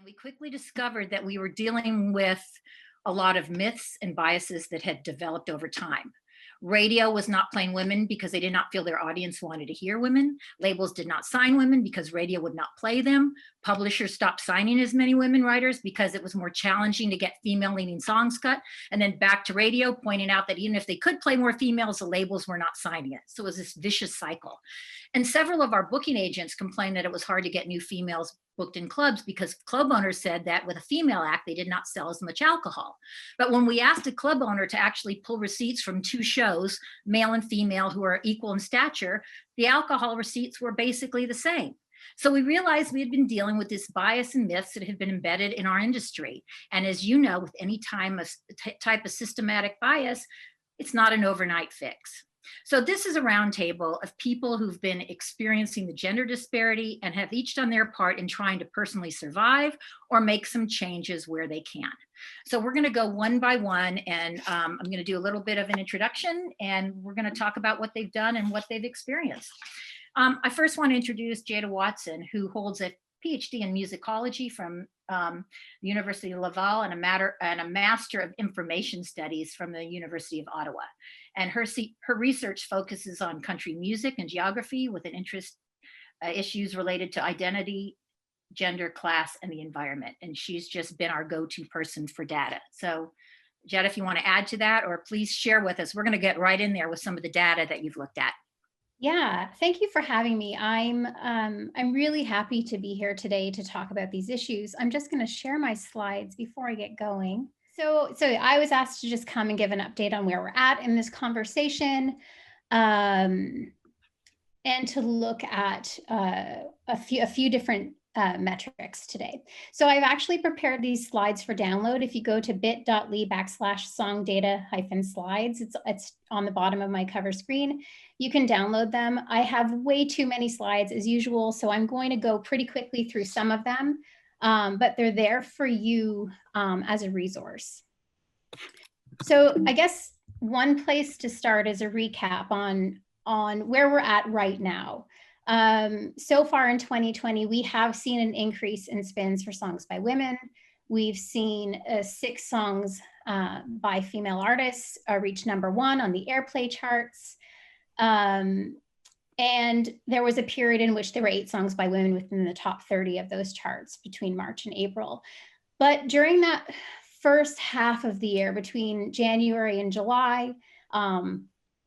we quickly discovered that we were dealing with a lot of myths and biases that had developed over time. Radio was not playing women because they did not feel their audience wanted to hear women. Labels did not sign women because radio would not play them. Publishers stopped signing as many women writers because it was more challenging to get female leading songs cut. And then back to radio, pointing out that even if they could play more females, the labels were not signing it. So it was this vicious cycle. And several of our booking agents complained that it was hard to get new females booked in clubs because club owners said that with a female act, they did not sell as much alcohol. But when we asked a club owner to actually pull receipts from two shows, male and female, who are equal in stature, the alcohol receipts were basically the same. So we realized we had been dealing with this bias and myths that had been embedded in our industry. And as you know, with any type of systematic bias, it's not an overnight fix. So this is a roundtable of people who've been experiencing the gender disparity and have each done their part in trying to personally survive or make some changes where they can. So we're going to go one by one, and I'm going to do a little bit of an introduction, and we're going to talk about what they've done and what they've experienced. I first want to introduce Jada Watson, who holds a PhD in musicology from the University of Laval and a Master of Information Studies from the University of Ottawa. And her research focuses on country music and geography with an interest issues related to identity, gender, class, and the environment. And she's just been our go-to person for data. So Jada, if you want to add to that, or please share with us, we're going to get right in there with some of the data that you've looked at. Yeah, thank you for having me. I'm really happy to be here today to talk about these issues. I'm just going to share my slides before I get going. So I was asked to just come and give an update on where we're at in this conversation, and to look at a few different metrics today. So I've actually prepared these slides for download. If you go to bit.ly/songdata-slides, it's on the bottom of my cover screen. You can download them. I have way too many slides as usual, so I'm going to go pretty quickly through some of them, but they're there for you as a resource. So I guess one place to start is a recap on where we're at right now. So far in 2020, we have seen an increase in spins for songs by women. We've seen 6 songs by female artists reach #1 on the airplay charts. And there was a period in which there were 8 songs by women within the top 30 of those charts between March and April. But during that first half of the year, between January and July,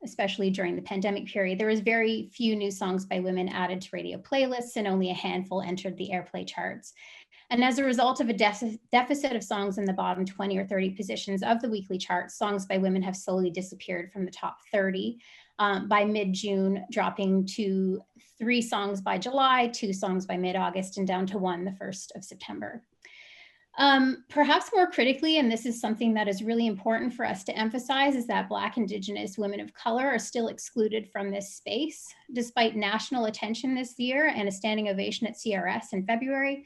especially during the pandemic period, there was very few new songs by women added to radio playlists, and only a handful entered the airplay charts. And as a result of a deficit of songs in the bottom 20 or 30 positions of the weekly charts, songs by women have slowly disappeared from the top 30 by mid-June, dropping to 3 songs by July, 2 songs by mid-August, and down to 1 the 1st of September. Perhaps more critically, and this is something that is really important for us to emphasize, is that Black, Indigenous, women of color are still excluded from this space. Despite national attention this year and a standing ovation at CRS in February,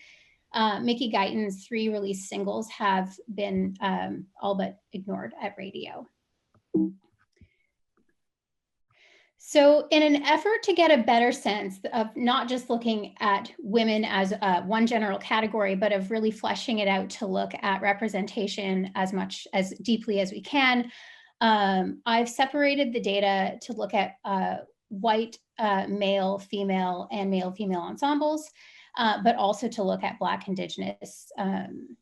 Mickey Guyton's 3 released singles have been all but ignored at radio. So in an effort to get a better sense of not just looking at women as one general category, but of really fleshing it out to look at representation as much as deeply as we can, I've separated the data to look at white, male, female, and male-female ensembles, but also to look at Black, Indigenous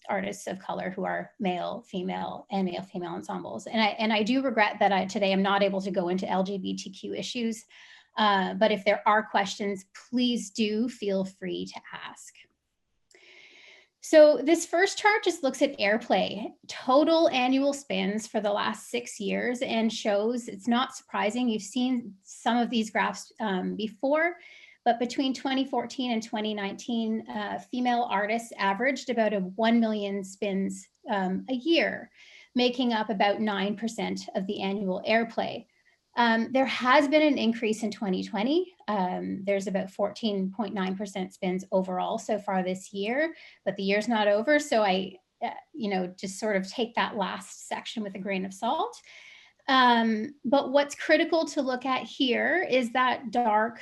artists of color who are male, female, and male-female ensembles. And I do regret that today I'm not able to go into LGBTQ issues, but if there are questions, please do feel free to ask. So this first chart just looks at airplay, total annual spins for the last 6 years, and shows, it's not surprising, you've seen some of these graphs before, but between 2014 and 2019, female artists averaged about 1 million spins a year, making up about 9% of the annual airplay. There has been an increase in 2020. There's about 14.9% spins overall so far this year, but the year's not over. So I, just sort of take that last section with a grain of salt. But what's critical to look at here is that dark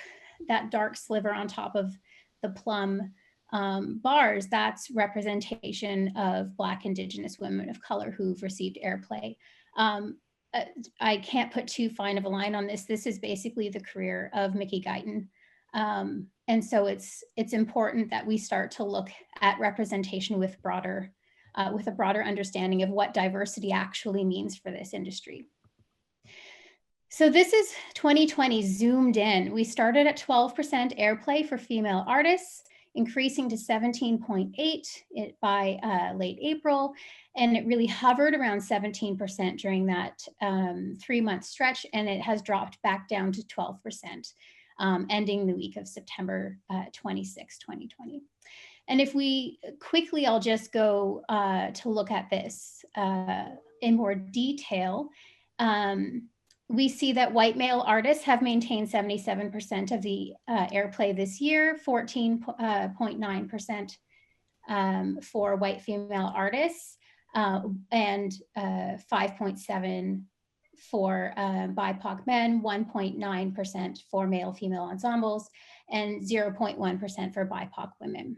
sliver on top of the plum bars, that's representation of Black, Indigenous women of color who've received airplay. I can't put too fine of a line on this. This is basically the career of Mickey Guyton. And so it's important that we start to look at representation with a broader understanding of what diversity actually means for this industry. So this is 2020 zoomed in. We started at 12% airplay for female artists, increasing to 17.8 by late April. And it really hovered around 17% during that 3-month stretch, and it has dropped back down to 12%, ending the week of September 26, 2020. And if we quickly, I'll just go to look at this in more detail. We see that white male artists have maintained 77% of the airplay this year, 14.9% for white female artists, and 5.7% for BIPOC men, 1.9% for male female ensembles, and 0.1% for BIPOC women.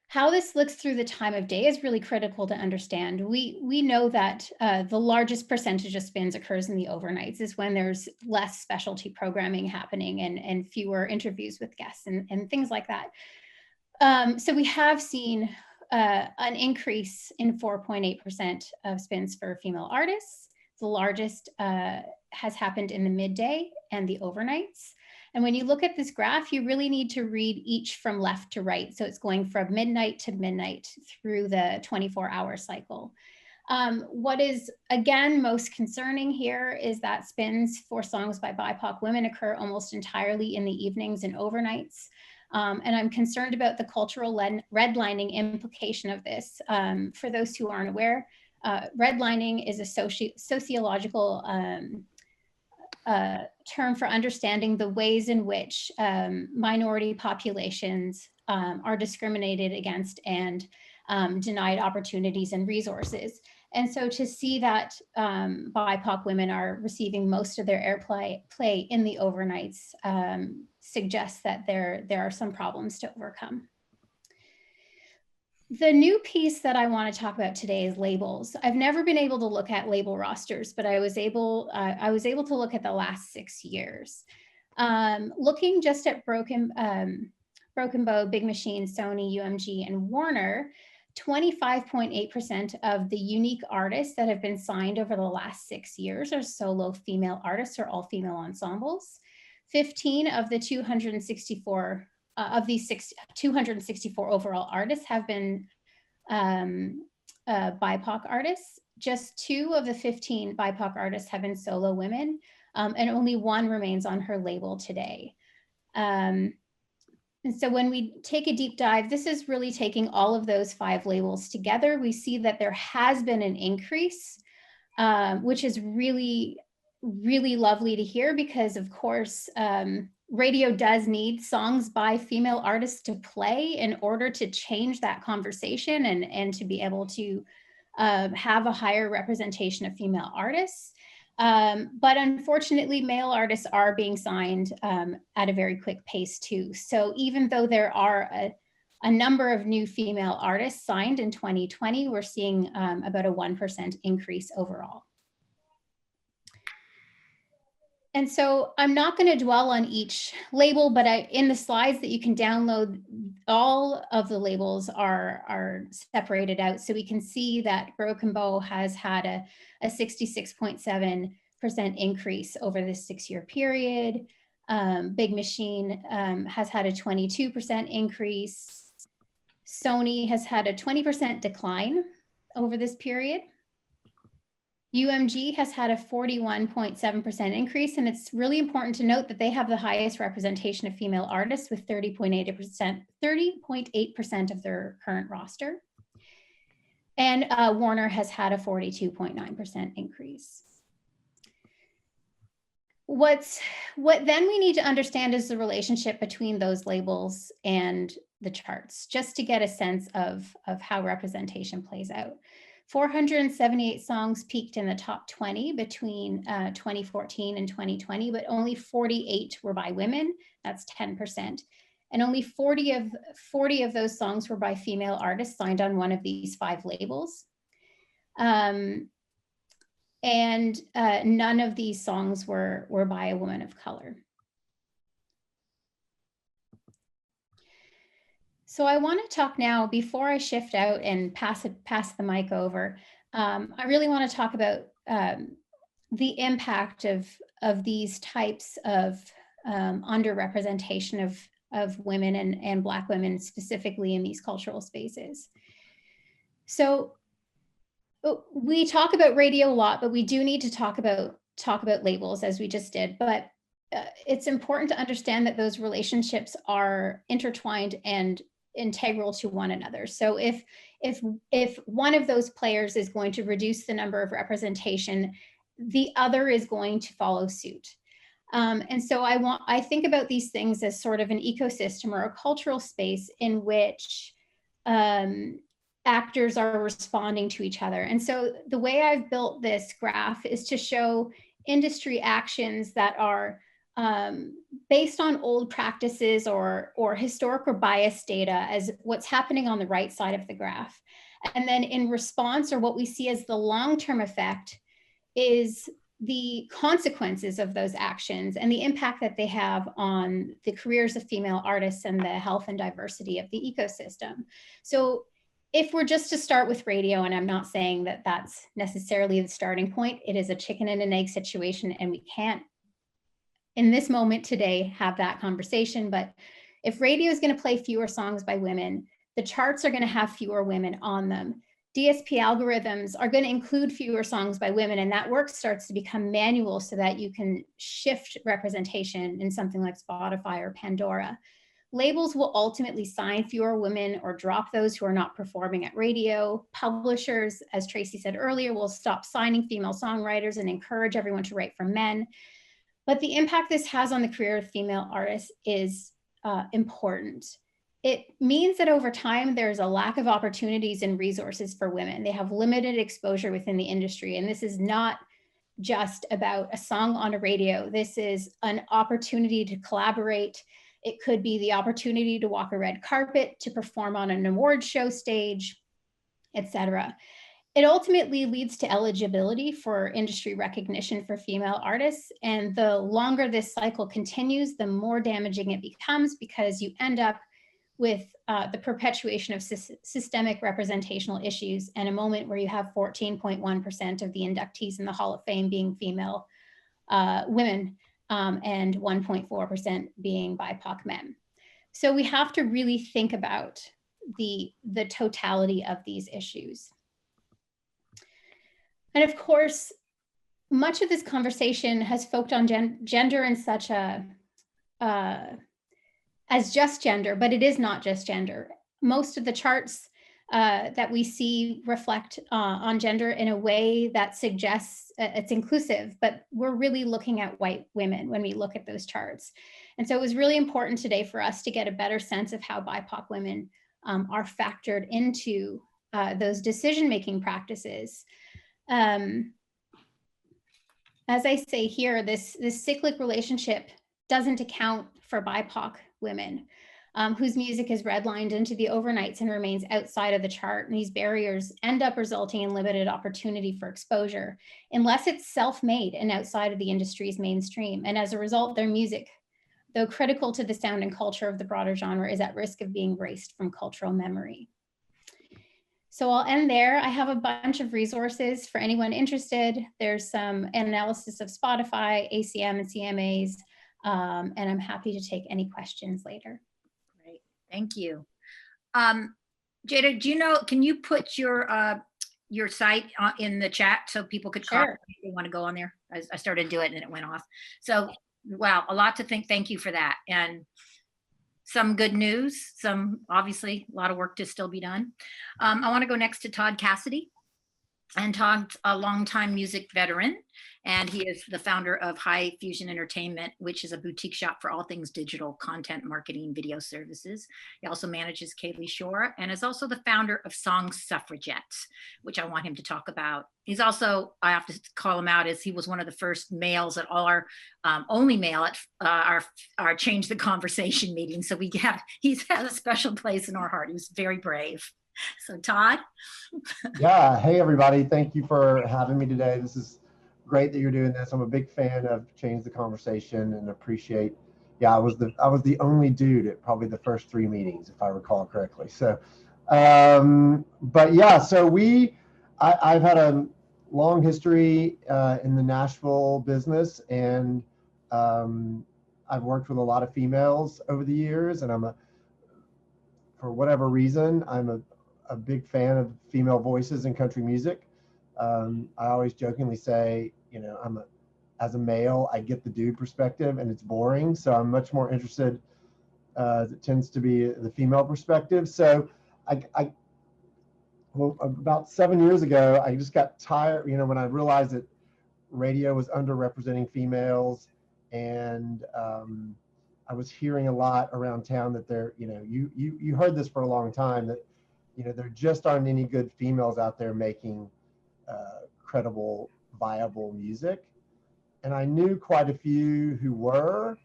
How this looks through the time of day is really critical to understand. We know that the largest percentage of spins occurs in the overnights, is when there's less specialty programming happening and fewer interviews with guests and things like that. So we have seen an increase in 4.8% of spins for female artists. The largest has happened in the midday and the overnights. And when you look at this graph, you really need to read each from left to right. So it's going from midnight to midnight through the 24-hour cycle. What is, again, most concerning here is that spins for songs by BIPOC women occur almost entirely in the evenings and overnights. And I'm concerned about the cultural redlining implication of this. For those who aren't aware, redlining is a sociological term for understanding the ways in which minority populations are discriminated against and denied opportunities and resources. And so to see that BIPOC women are receiving most of their airplay in the overnights suggests that there are some problems to overcome. The new piece that I want to talk about today is labels. I've never been able to look at label rosters, but I was able to look at the last 6 years. Looking just at Broken Bow, Big Machine, Sony, UMG, and Warner, 25.8% of the unique artists that have been signed over the last 6 years are solo female artists or all female ensembles. 15 of the 264 of these 264 overall artists have been BIPOC artists. Just 2 of the 15 BIPOC artists have been solo women, and only 1 remains on her label today. And so when we take a deep dive, this is really taking all of those 5 labels together. We see that there has been an increase, which is really, really lovely to hear, because of course, radio does need songs by female artists to play in order to change that conversation and to be able to have a higher representation of female artists. But unfortunately, male artists are being signed at a very quick pace too. So even though there are a number of new female artists signed in 2020, we're seeing about a 1% increase overall. And so I'm not going to dwell on each label, but in the slides that you can download, all of the labels are separated out. So we can see that Broken Bow has had a 66.7% increase over this 6-year period. Big Machine has had a 22% increase. Sony has had a 20% decline over this period. UMG has had a 41.7% increase, and it's really important to note that they have the highest representation of female artists with 30.8% of their current roster. And Warner has had a 42.9% increase. What then we need to understand is the relationship between those labels and the charts, just to get a sense of how representation plays out. 478 songs peaked in the top 20 between 2014 and 2020, but only 48 were by women. That's 10%. and only 40 of those songs were by female artists signed on one of these 5 labels. And none of these songs were by a woman of color. So I want to talk now, before I shift out and pass the mic over, I really want to talk about the impact of these types of underrepresentation of women and Black women specifically in these cultural spaces. So we talk about radio a lot, but we do need to talk about labels, as we just did. But it's important to understand that those relationships are intertwined and integral to one another. So if one of those players is going to reduce the number of representation, the other is going to follow suit. And so I think about these things as sort of an ecosystem or a cultural space in which actors are responding to each other. And so the way I've built this graph is to show industry actions that are based on old practices or historic or biased data as what's happening on the right side of the graph. And then in response, or what we see as the long-term effect, is the consequences of those actions and the impact that they have on the careers of female artists and the health and diversity of the ecosystem. So if we're just to start with radio, and I'm not saying that that's necessarily the starting point, it is a chicken and an egg situation, and we can't, in this moment today, have that conversation. But if radio is going to play fewer songs by women, the charts are going to have fewer women on them. DSP algorithms are going to include fewer songs by women, and that work starts to become manual so that you can shift representation in something like Spotify or Pandora. Labels will ultimately sign fewer women or drop those who are not performing at radio. Publishers, as Tracy said earlier, will stop signing female songwriters and encourage everyone to write for men. But the impact this has on the career of female artists is important. It means that over time, there's a lack of opportunities and resources for women. They have limited exposure within the industry. And this is not just about a song on a radio. This is an opportunity to collaborate. It could be the opportunity to walk a red carpet, to perform on an award show stage, etc. It ultimately leads to eligibility for industry recognition for female artists. And the longer this cycle continues, the more damaging it becomes, because you end up with the perpetuation of systemic representational issues, and a moment where you have 14.1% of the inductees in the Hall of Fame being female women, and 1.4% being BIPOC men. So we have to really think about the totality of these issues. And of course, much of this conversation has focused on gender in such a as just gender, but it is not just gender. Most of the charts that we see reflect on gender in a way that suggests it's inclusive, but we're really looking at white women when we look at those charts. And so it was really important today for us to get a better sense of how BIPOC women are factored into those decision-making practices. As I say here, this cyclic relationship doesn't account for BIPOC women whose music is redlined into the overnights and remains outside of the chart. And these barriers end up resulting in limited opportunity for exposure, unless it's self-made and outside of the industry's mainstream. And as a result, their music, though critical to the sound and culture of the broader genre, is at risk of being erased from cultural memory. So I'll end there. I have a bunch of resources for anyone interested. There's some analysis of Spotify, ACM, and CMAs, and I'm happy to take any questions later. Great, thank you. Jada, do you know, can you put your site in the chat so people could comment if they want to go on there? I started to do it and it went off. So, wow, a lot to think. Thank you for that. And some good news, some obviously a lot of work to still be done. I want to go next to Todd Cassidy. And Todd's a longtime music veteran, and he is the founder of High Fusion Entertainment, which is a boutique shop for all things digital content marketing, video services. He also manages Kaylee Shore and is also the founder of Song Suffragettes, which I want him to talk about. He's also, I have to call him out, as he was one of the first males at all our, only male at our Change the Conversation meeting. So he's had a special place in our heart. He was very brave. So Todd. Yeah, hey everybody. Thank you for having me today. This is great that you're doing this. I'm a big fan of Change the Conversation and appreciate. Yeah, I was the only dude at probably the first 3 meetings, if I recall correctly. So, but yeah, so I've had a long history in the Nashville business, and I've worked with a lot of females over the years, and for whatever reason, I'm a big fan of female voices in country music. I always jokingly say, as a male, I get the dude perspective and it's boring. So I'm much more interested, it tends to be the female perspective. So well, about 7 years ago, I just got tired, when I realized that radio was underrepresenting females, and I was hearing a lot around town that you heard this for a long time, that there just aren't any good females out there making credible, viable music. And I knew quite a few who were.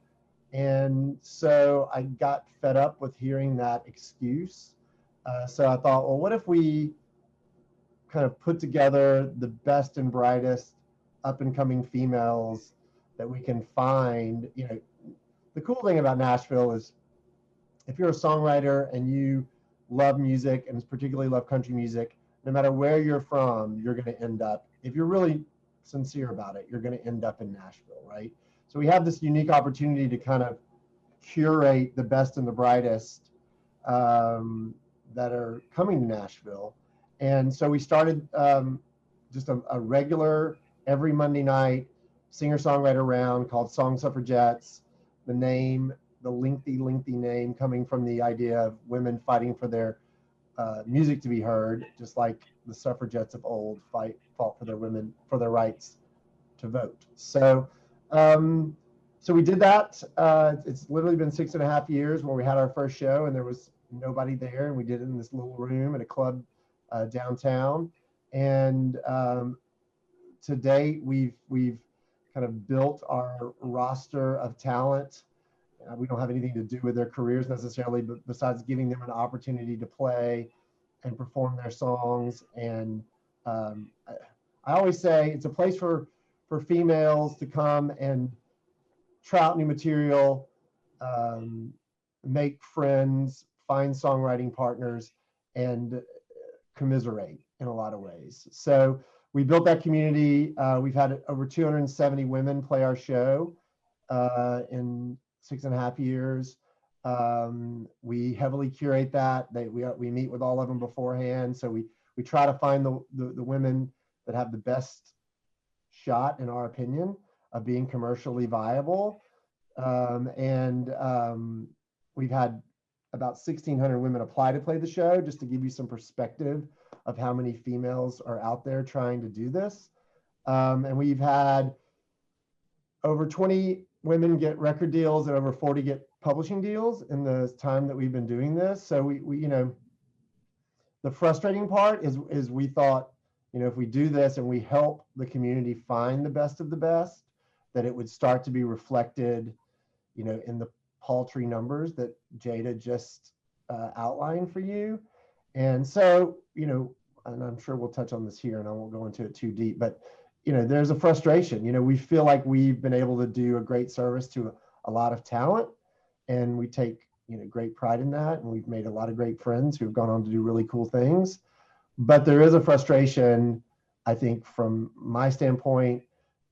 And so I got fed up with hearing that excuse. So I thought, well, what if we kind of put together the best and brightest up and coming females that we can find? The cool thing about Nashville is, if you're a songwriter and you love music, and particularly love country music, no matter where you're from, you're going to end up, if you're really sincere about it, you're going to end up in Nashville, right? So we have this unique opportunity to kind of curate the best and the brightest that are coming to Nashville. And so we started just a regular, every Monday night, singer-songwriter round called Song Suffragettes. The lengthy name coming from the idea of women fighting for their music to be heard, just like the suffragettes of old fought for their rights to vote. So we did that. It's literally been 6.5 years where we had our first show and there was nobody there, and we did it in this little room at a club downtown. And to date, we've kind of built our roster of talent. We don't have anything to do with their careers necessarily, but besides giving them an opportunity to play and perform their songs. And I always say it's a place for females to come and try out new material, make friends, find songwriting partners, and commiserate in a lot of ways. So we built that community. We've had over 270 women play our show in 6.5 years. We heavily curate that. We meet with all of them beforehand. So we try to find the women that have the best shot, in our opinion, of being commercially viable. We've had about 1,600 women apply to play the show, just to give you some perspective of how many females are out there trying to do this. And we've had over 20 women get record deals and over 40 get publishing deals in the time that we've been doing this. So we the frustrating part is we thought, if we do this and we help the community find the best of the best, that it would start to be reflected, in the paltry numbers that Jada just outlined for you. And so, and I'm sure we'll touch on this here and I won't go into it too deep, but there's a frustration. We feel like we've been able to do a great service to a lot of talent, and we take great pride in that, and we've made a lot of great friends who've gone on to do really cool things. But there is a frustration, I think, from my standpoint,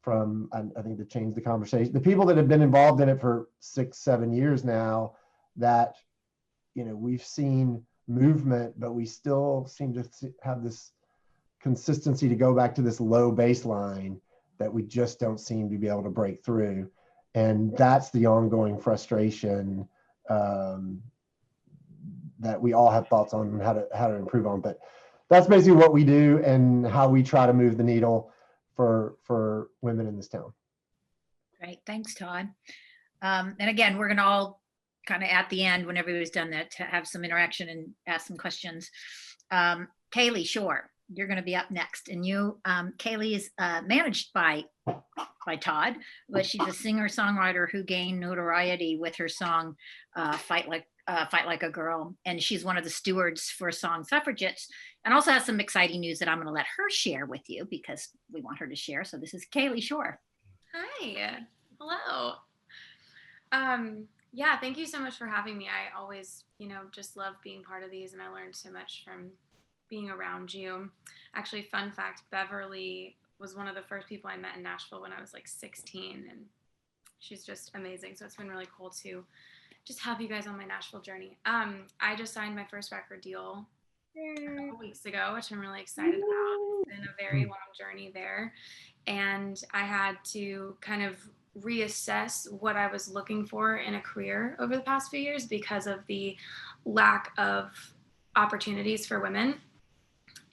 I think, to change the conversation, the people that have been involved in it for 6-7 years now, that we've seen movement, but we still seem to have this consistency to go back to this low baseline that we just don't seem to be able to break through. And that's the ongoing frustration that we all have thoughts on how to improve on. But that's basically what we do and how we try to move the needle for women in this town. Great, thanks, Todd. And again, we're gonna all kind of at the end, when everybody's done that, to have some interaction and ask some questions. Kaylee Shore, you're gonna be up next. And you, Kaylee is managed by Todd, but she's a singer-songwriter who gained notoriety with her song, Fight Like a Girl. And she's one of the stewards for Song Suffragettes, and also has some exciting news that I'm gonna let her share with you because we want her to share. So this is Kaylee Shore. Hi, hello. Yeah, thank you so much for having me. I always, just love being part of these, and I learned so much from being around you. Actually, fun fact, Beverly was one of the first people I met in Nashville when I was like 16, and she's just amazing. So it's been really cool to just have you guys on my Nashville journey. I just signed my first record deal a couple weeks ago, which I'm really excited about. It's been a very long journey there, and I had to kind of reassess what I was looking for in a career over the past few years because of the lack of opportunities for women.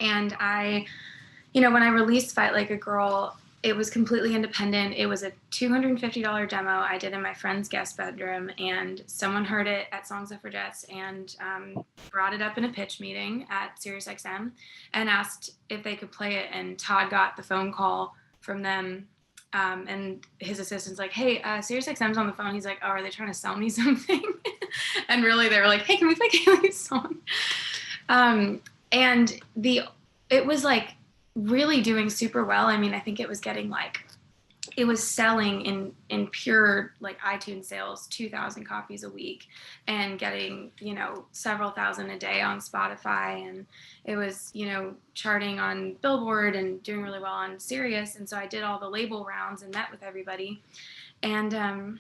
And when I released Fight Like a Girl, it was completely independent. It was a $250 demo I did in my friend's guest bedroom, and someone heard it at Song Suffragettes and brought it up in a pitch meeting at SiriusXM and asked if they could play it. And Todd got the phone call from them, and his assistant's like, "Hey, SiriusXM's on the phone." He's like, "Oh, are they trying to sell me something?" And really, they were like, "Hey, can we play Kaylee's song?" And it was like really doing super well. I mean, I think it was getting it was selling in pure like iTunes sales, 2,000 copies a week, and getting, several thousand a day on Spotify. And it was, charting on Billboard and doing really well on Sirius. And so I did all the label rounds and met with everybody. And,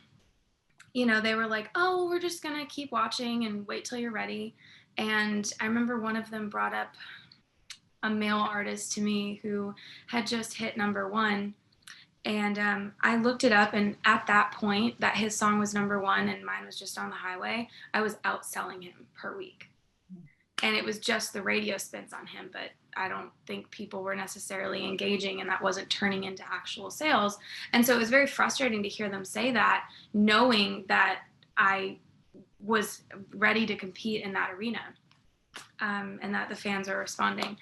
they were like, "Oh, we're just going to keep watching and wait till you're ready." And I remember one of them brought up a male artist to me who had just hit #1. And I looked it up, and at that point that his song was #1 and mine was Just on the Highway, I was outselling him per week. And it was just the radio spins on him, but I don't think people were necessarily engaging, and that wasn't turning into actual sales. And so it was very frustrating to hear them say that, knowing that I was ready to compete in that arena, and that the fans are responding.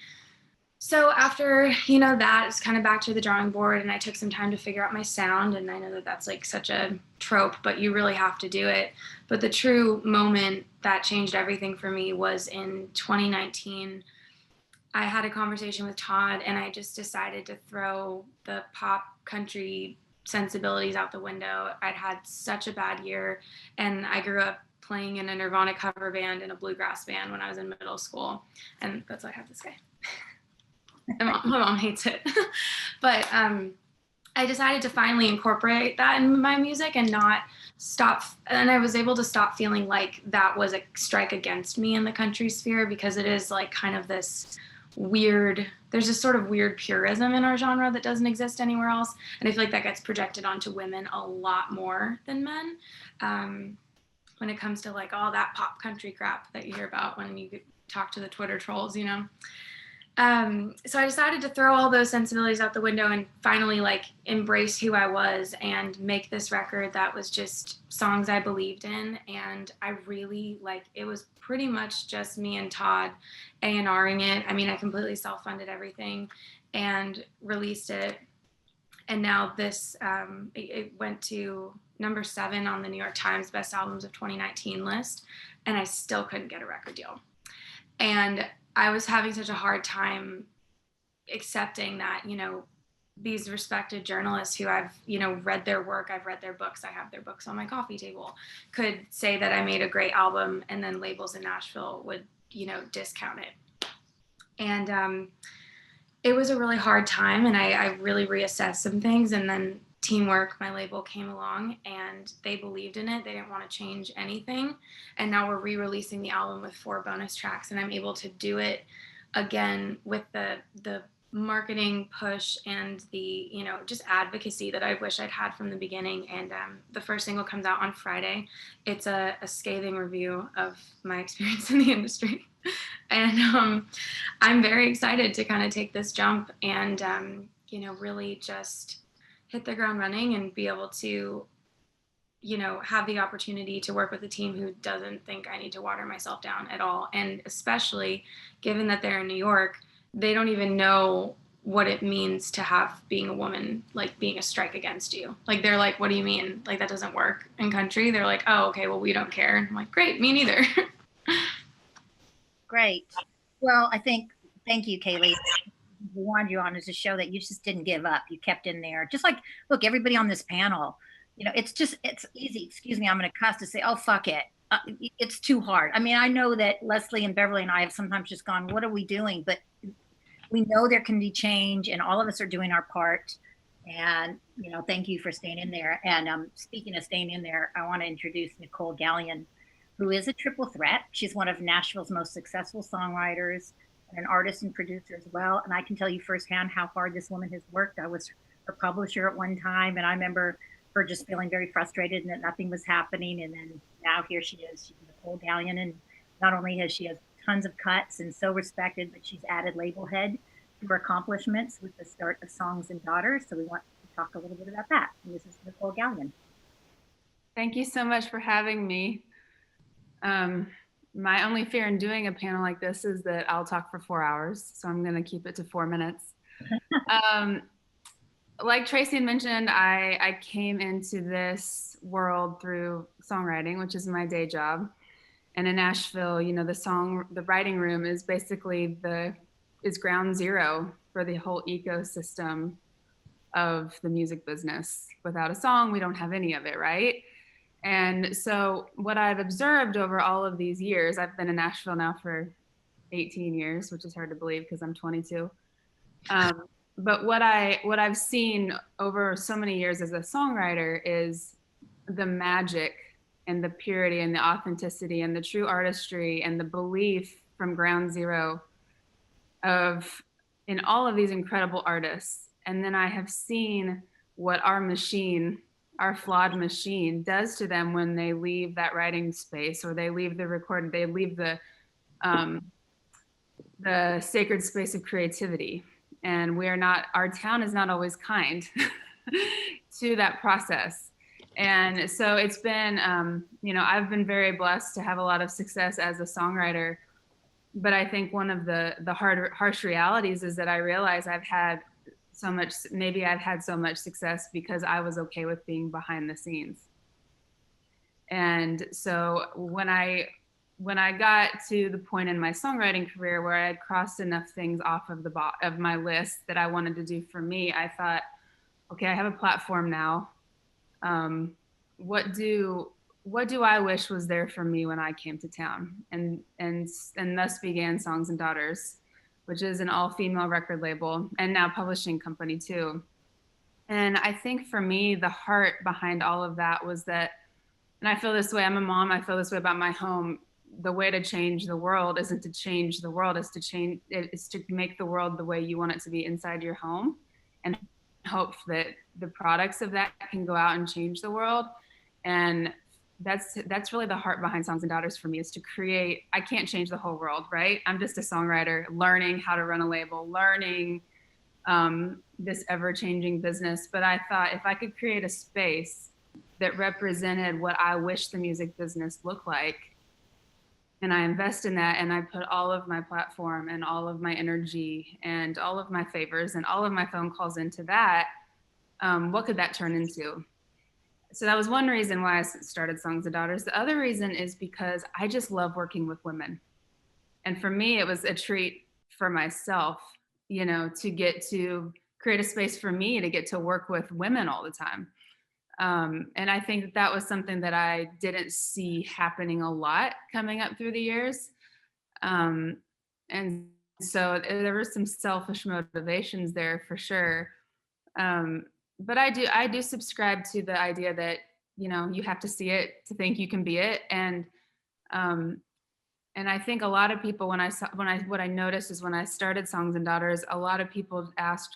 So after, that, it's kind of back to the drawing board, and I took some time to figure out my sound. And I know that that's like such a trope, but you really have to do it. But the true moment that changed everything for me was in 2019. I had a conversation with Todd, and I just decided to throw the pop country sensibilities out the window. I'd had such a bad year, and I grew up playing in a Nirvana cover band and a bluegrass band when I was in middle school. And that's why I have this guy. My mom hates it. But I decided to finally incorporate that in my music and not stop. And I was able to stop feeling like that was a strike against me in the country sphere, because it is like kind of this weird, there's this sort of weird purism in our genre that doesn't exist anywhere else. And I feel like that gets projected onto women a lot more than men, when it comes to like all that pop country crap that you hear about when you talk to the Twitter trolls, So I decided to throw all those sensibilities out the window and finally like embrace who I was and make this record that was just songs I believed in. And I really it was pretty much just me and Todd A&Ring it. I mean, I completely self-funded everything and released it. And now this, it went to #7 on the New York Times Best Albums of 2019 list. And I still couldn't get a record deal. And I was having such a hard time accepting that, these respected journalists who I've, read their work, I've read their books, I have their books on my coffee table, could say that I made a great album, and then labels in Nashville would, discount it. And it was a really hard time, and I really reassessed some things. And then Teamwork, my label, came along, and they believed in it. They didn't want to change anything. And now we're re-releasing the album with 4 bonus tracks, and I'm able to do it again with the marketing push and the, just advocacy that I wish I'd had from the beginning. And the first single comes out on Friday. It's a scathing review of my experience in the industry. And I'm very excited to kind of take this jump and, you know, really just hit the ground running and be able to, you know, have the opportunity to work with a team who doesn't think I need to water myself down at all. And especially given that they're in New York, they don't even know what it means to have being a woman, like being a strike against you. Like, they're like, what do you mean? Like, that doesn't work in country. They're like, oh, okay, well, we don't care. And I'm like, great, me neither. Great. Well, thank you, Kaylee. We wanted you on is to show that you just didn't give up. You kept in there. Just like, look, everybody on this panel, you know, it's easy, excuse me, I'm going to cuss to say, oh, fuck it. It's too hard. I mean, I know that Leslie and Beverly and I have sometimes just gone, what are we doing? But we know there can be change and all of us are doing our part. And, you know, thank you for staying in there. And speaking of staying in there, I want to introduce Nicole Gallion, who is a triple threat. She's one of Nashville's most successful songwriters and an artist and producer as well. And I can tell you firsthand how hard this woman has worked. I was her publisher at one time, and I remember her just feeling very frustrated and that nothing was happening. And then now here she is. She's Nicole Gallion, and not only has she tons of cuts and so respected, but she's added label head to her accomplishments with the start of Songs and Daughters. So we want to talk a little bit about that. And this is Nicole Gallion. Thank you so much for having me. My only fear in doing a panel like this is that I'll talk for 4 hours, so I'm going to keep it to 4 minutes. Like Tracy had mentioned, I came into this world through songwriting, which is my day job. And in Nashville, you know, the writing room is basically is ground zero for the whole ecosystem of the music business. Without a song, we don't have any of it, right? And so what I've observed over all of these years, I've been in Nashville now for 18 years, which is hard to believe because I'm 22. But what I've seen over so many years as a songwriter is the magic and the purity and the authenticity and the true artistry and the belief from ground zero in all of these incredible artists. And then I have seen what our flawed machine does to them when they leave that writing space, or they leave the recording, they leave the sacred space of creativity. And our town is not always kind to that process. And so it's been, you know, I've been very blessed to have a lot of success as a songwriter. But I think one of the harsh realities is that I realize I've had so much success because I was okay with being behind the scenes. And so when I got to the point in my songwriting career where I had crossed enough things off of my list that I wanted to do for me, I thought, okay, I have a platform now. What do I wish was there for me when I came to town? And thus began Songs and Daughters, which is an all-female record label and now publishing company too. And I think for me, the heart behind all of that was that, and I feel this way, I'm a mom, I feel this way about my home. The way to change the world isn't to change the world, it's to make the world the way you want it to be inside your home, and hope that the products of that can go out and change the world. And that's really the heart behind Songs and Daughters for me, is to create. I can't change the whole world, right? I'm just a songwriter learning how to run a label, learning this ever-changing business. But I thought if I could create a space that represented what I wish the music business looked like, and I invest in that, and I put all of my platform and all of my energy and all of my favors and all of my phone calls into that, what could that turn into? So that was one reason why I started Songs and Daughters. The other reason is because I just love working with women. And for me, it was a treat for myself, you know, to get to create a space for me to get to work with women all the time. And I think that was something that I didn't see happening a lot coming up through the years. And so there were some selfish motivations there for sure. But I do subscribe to the idea that, you know, you have to see it to think you can be it. And I think a lot of people, what I noticed is when I started Songs and Daughters, a lot of people asked,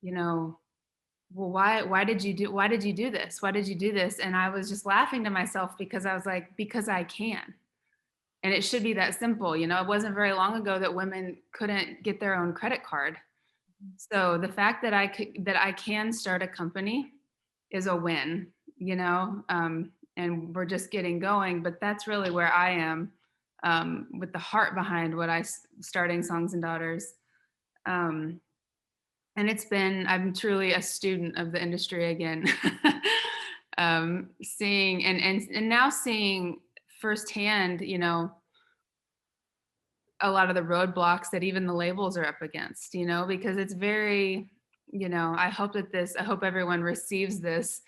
you know, well, why did you do this? Why did you do this? And I was just laughing to myself because I was like, because I can. And it should be that simple. You know, it wasn't very long ago that women couldn't get their own credit card. So the fact that I can start a company is a win, you know, and we're just getting going. But that's really where I am, with the heart behind what starting Songs and Daughters. And I'm truly a student of the industry again. Seeing and now seeing firsthand, you know, a lot of the roadblocks that even the labels are up against, you know, because it's very, you know, I hope everyone receives this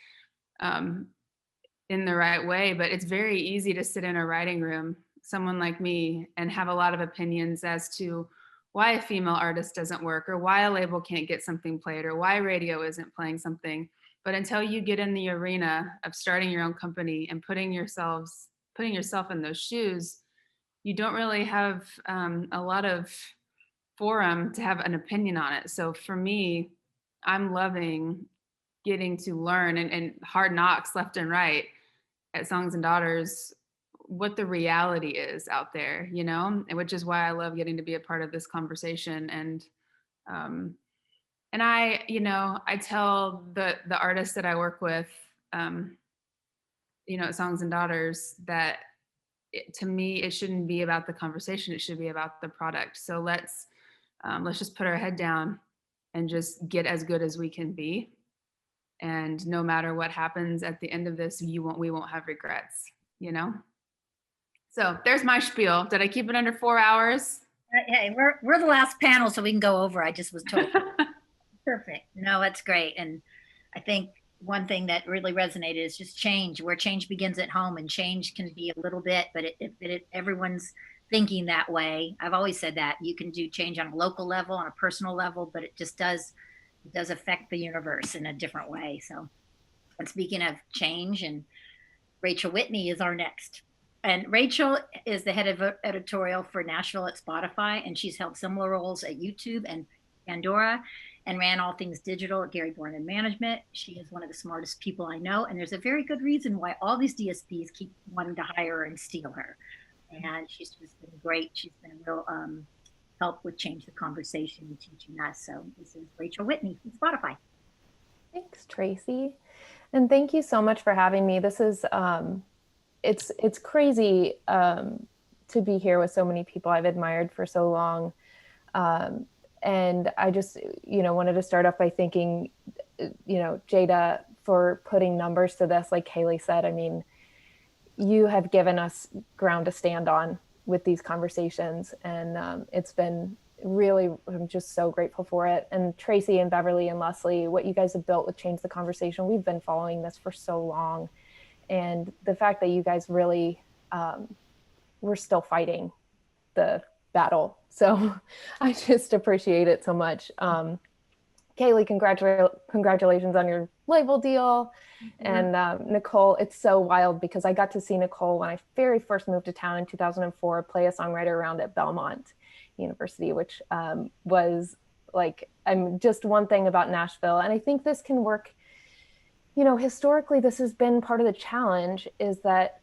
in the right way, but it's very easy to sit in a writing room, someone like me, and have a lot of opinions as to why a female artist doesn't work, or why a label can't get something played, or why radio isn't playing something. But until you get in the arena of starting your own company and putting yourself in those shoes, you don't really have a lot of forum to have an opinion on it. So for me, I'm loving getting to learn and hard knocks left and right at Songs and Daughters what the reality is out there, you know, and which is why I love getting to be a part of this conversation. And I, you know, I tell the artists that I work with, you know, at Songs and Daughters, that to me, it shouldn't be about the conversation. It should be about the product. So let's just put our head down and just get as good as we can be. And no matter what happens at the end of this, we won't have regrets, you know? So there's my spiel. Did I keep it under 4 hours? Hey, we're the last panel, so we can go over. I just was told. Perfect. No, that's great. And I think one thing that really resonated is just change, where change begins at home, and change can be a little bit, but everyone's thinking that way. I've always said that you can do change on a local level, on a personal level, but it does affect the universe in a different way. So, and speaking of change, and Rachel Whitney is our next. And Rachel is the head of editorial for Nashville at Spotify, and she's held similar roles at YouTube and Pandora, and ran all things digital at Gary Borman Management. She is one of the smartest people I know, and there's a very good reason why all these DSPs keep wanting to hire her and steal her. And she's just been great. She's been a real help with Change the Conversation and teaching us. So this is Rachel Whitney from Spotify. Thanks, Tracy. And thank you so much for having me. This is, it's crazy to be here with so many people I've admired for so long. And I just, you know, wanted to start off by thanking, you know, Jada for putting numbers to this. Like Kaylee said, I mean, you have given us ground to stand on with these conversations. And it's been really, I'm just so grateful for it. And Tracy and Beverly and Leslie, what you guys have built with Change the Conversation, we've been following this for so long. And the fact that you guys really, we're still fighting the battle. So I just appreciate it so much. Kaylee, congratulations on your label deal. Mm-hmm. And Nicole, it's so wild because I got to see Nicole when I very first moved to town in 2004, play a songwriter round at Belmont University, which was like, I'm just one thing about Nashville. And I think this can work, you know, historically, this has been part of the challenge is that,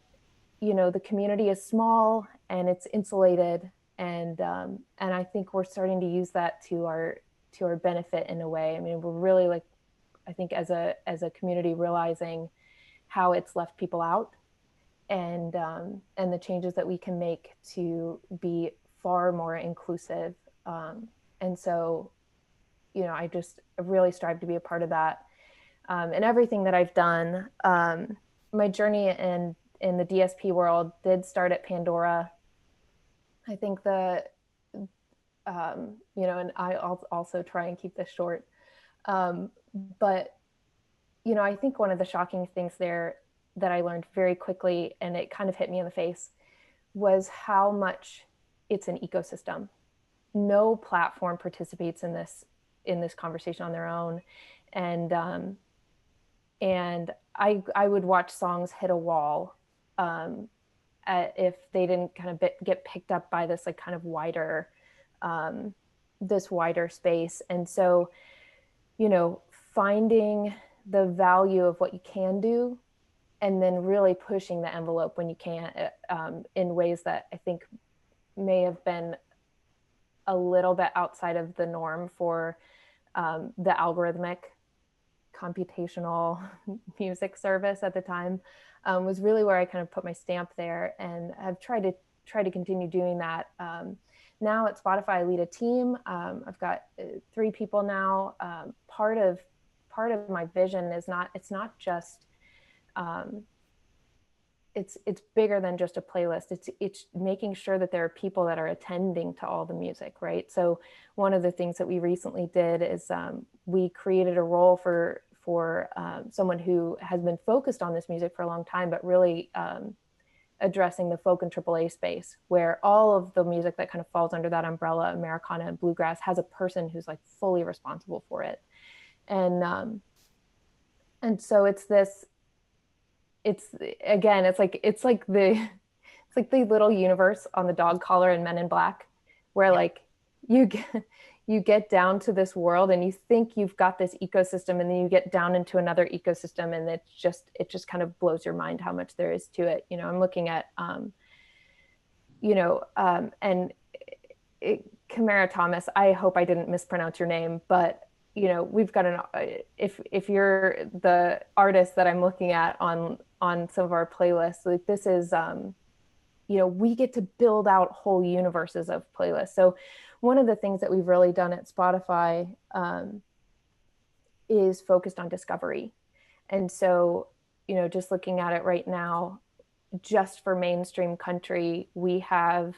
you know, the community is small and it's insulated. And I think we're starting to use that to our benefit in a way. I mean, we're really like, I think as a community realizing how it's left people out and the changes that we can make to be far more inclusive. And so, you know, I really strive to be a part of that. And everything that I've done, my journey in the DSP world did start at Pandora. I think you know, and I'll also try and keep this short. But, you know, I think one of the shocking things there that I learned very quickly, and it kind of hit me in the face, was how much it's an ecosystem. No platform participates in this conversation on their own. And I would watch songs hit a wall if they didn't kind of get picked up by this like kind of wider, this wider space. And so, you know, finding the value of what you can do and then really pushing the envelope when you can, in ways that I think may have been a little bit outside of the norm for the algorithmic computational music service at the time, was really where I kind of put my stamp there, and have tried to continue doing that. Now at Spotify, I lead a team. I've got 3 people now. Part of my vision is it's not just it's bigger than just a playlist. It's making sure that there are people that are attending to all the music, right? So one of the things that we recently did is we created a role for someone who has been focused on this music for a long time, but really addressing the folk and AAA space, where all of the music that kind of falls under that umbrella, Americana and bluegrass, has a person who's like fully responsible for it. And so it's like the little universe on the dog collar in Men in Black, where like you get down to this world and you think you've got this ecosystem, and then you get down into another ecosystem, and it just kind of blows your mind how much there is to it. You know, I'm looking at Kamara Thomas. I hope I didn't mispronounce your name, but you know, we've got if you're the artist that I'm looking at on some of our playlists, like this is you know, we get to build out whole universes of playlists. So one of the things that we've really done at Spotify is focused on discovery. And so, you know, just looking at it right now, just for mainstream country, we have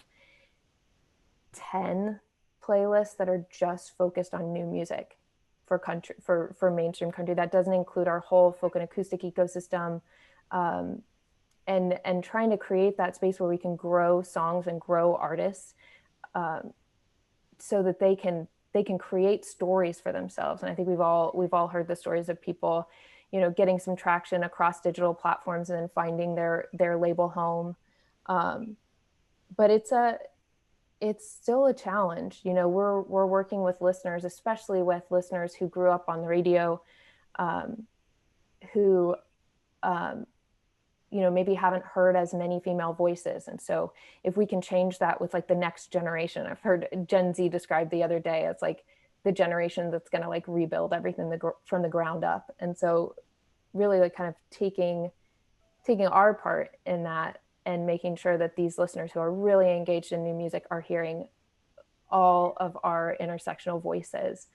10 playlists that are just focused on new music for country, for mainstream country. That doesn't include our whole folk and acoustic ecosystem, and trying to create that space where we can grow songs and grow artists, so that they can create stories for themselves. And I think we've all heard the stories of people, you know, getting some traction across digital platforms and then finding their label home. But it's still a challenge. You know, we're working with listeners, especially with listeners who grew up on the radio, who you know, maybe haven't heard as many female voices. And so if we can change that with like the next generation, I've heard Gen Z described the other day as like the generation that's going to like rebuild everything from the ground up. And so really like kind of taking our part in that, and making sure that these listeners who are really engaged in new music are hearing all of our intersectional voices.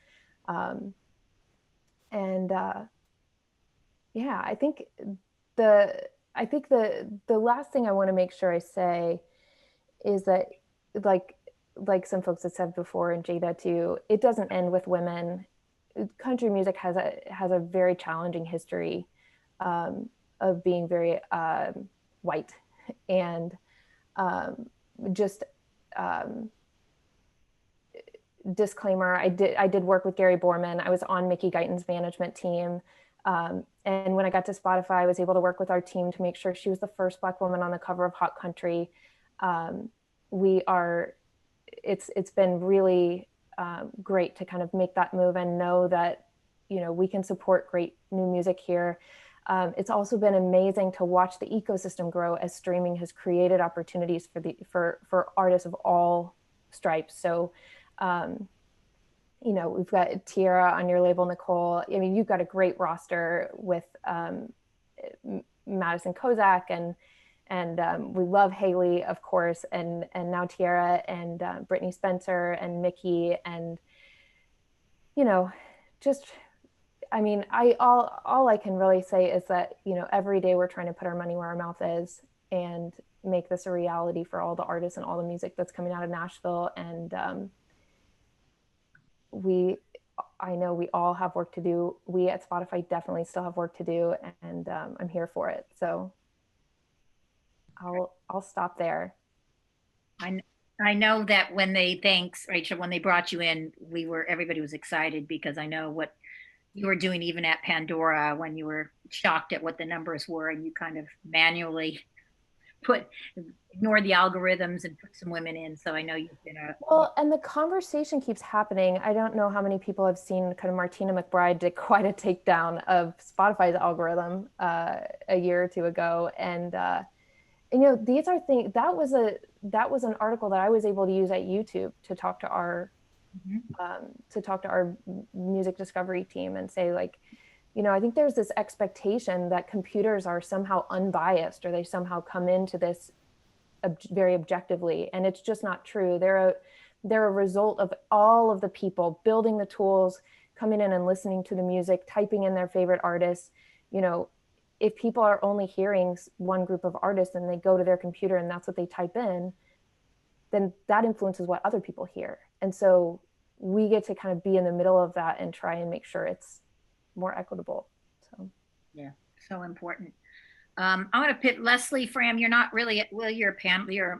Yeah, I think the last thing I want to make sure I say is that like some folks have said before, and Jada too, it doesn't end with women. Country music has a very challenging history of being very white, and disclaimer, I did work with Gary Borman. I was on Mickey Guyton's management team. And when I got to Spotify, I was able to work with our team to make sure she was the first Black woman on the cover of Hot Country. It's been really great to kind of make that move and know that, you know, we can support great new music here. It's also been amazing to watch the ecosystem grow as streaming has created opportunities for artists of all stripes. So, you know, we've got Tiara on your label, Nicole. I mean, you've got a great roster with Madison Kozak, and we love Haley, of course, and now Tiara, and Brittany Spencer and Mickey, and, you know, just, I mean, all I can really say is that, you know, every day we're trying to put our money where our mouth is and make this a reality for all the artists and all the music that's coming out of Nashville. And I know we all have work to do. We at Spotify definitely still have work to do, and I'm here for it. So I'll stop there. I know that thanks, Rachel, when they brought you in, everybody was excited, because I know what you were doing even at Pandora when you were shocked at what the numbers were, and you kind of manually ignore the algorithms and put some women in. So I know you've been well, and the conversation keeps happening. I don't know how many people have seen kind of Martina McBride did quite a takedown of Spotify's algorithm a year or two ago. And these are things that was an article that I was able to use at YouTube to talk to our music discovery team and say, like, I think there's this expectation that computers are somehow unbiased, or they somehow come into this very objectively, and it's just not true. They're a result of all of the people building the tools, coming in and listening to the music, typing in their favorite artists. If people are only hearing one group of artists and they go to their computer and that's what they type in, then that influences what other people hear. And so we get to kind of be in the middle of that and try and make sure it's more equitable. So yeah, so important. I'm going to pit Leslie Fram. You're not really, well, you're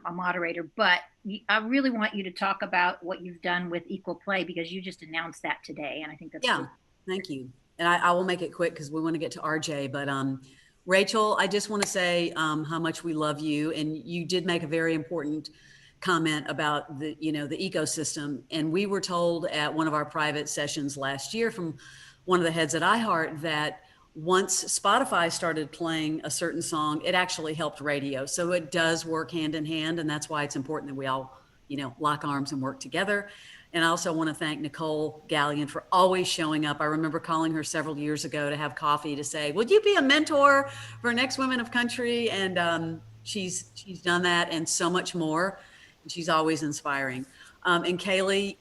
a moderator, but I really want you to talk about what you've done with Equal Play, because you just announced that today. And I think that's cool. Thank you. And I will make it quick because we want to get to RJ, but Rachel, I just want to say how much we love you. And you did make a very important comment about the ecosystem. And we were told at one of our private sessions last year from one of the heads at iHeart that once Spotify started playing a certain song, it actually helped radio. So it does work hand in hand. And that's why it's important that we all, lock arms and work together. And I also want to thank Nicole Gallion for always showing up. I remember calling her several years ago to have coffee to say, would you be a mentor for Next Women of Country? And she's done that and so much more. And she's always inspiring. And Kaylee,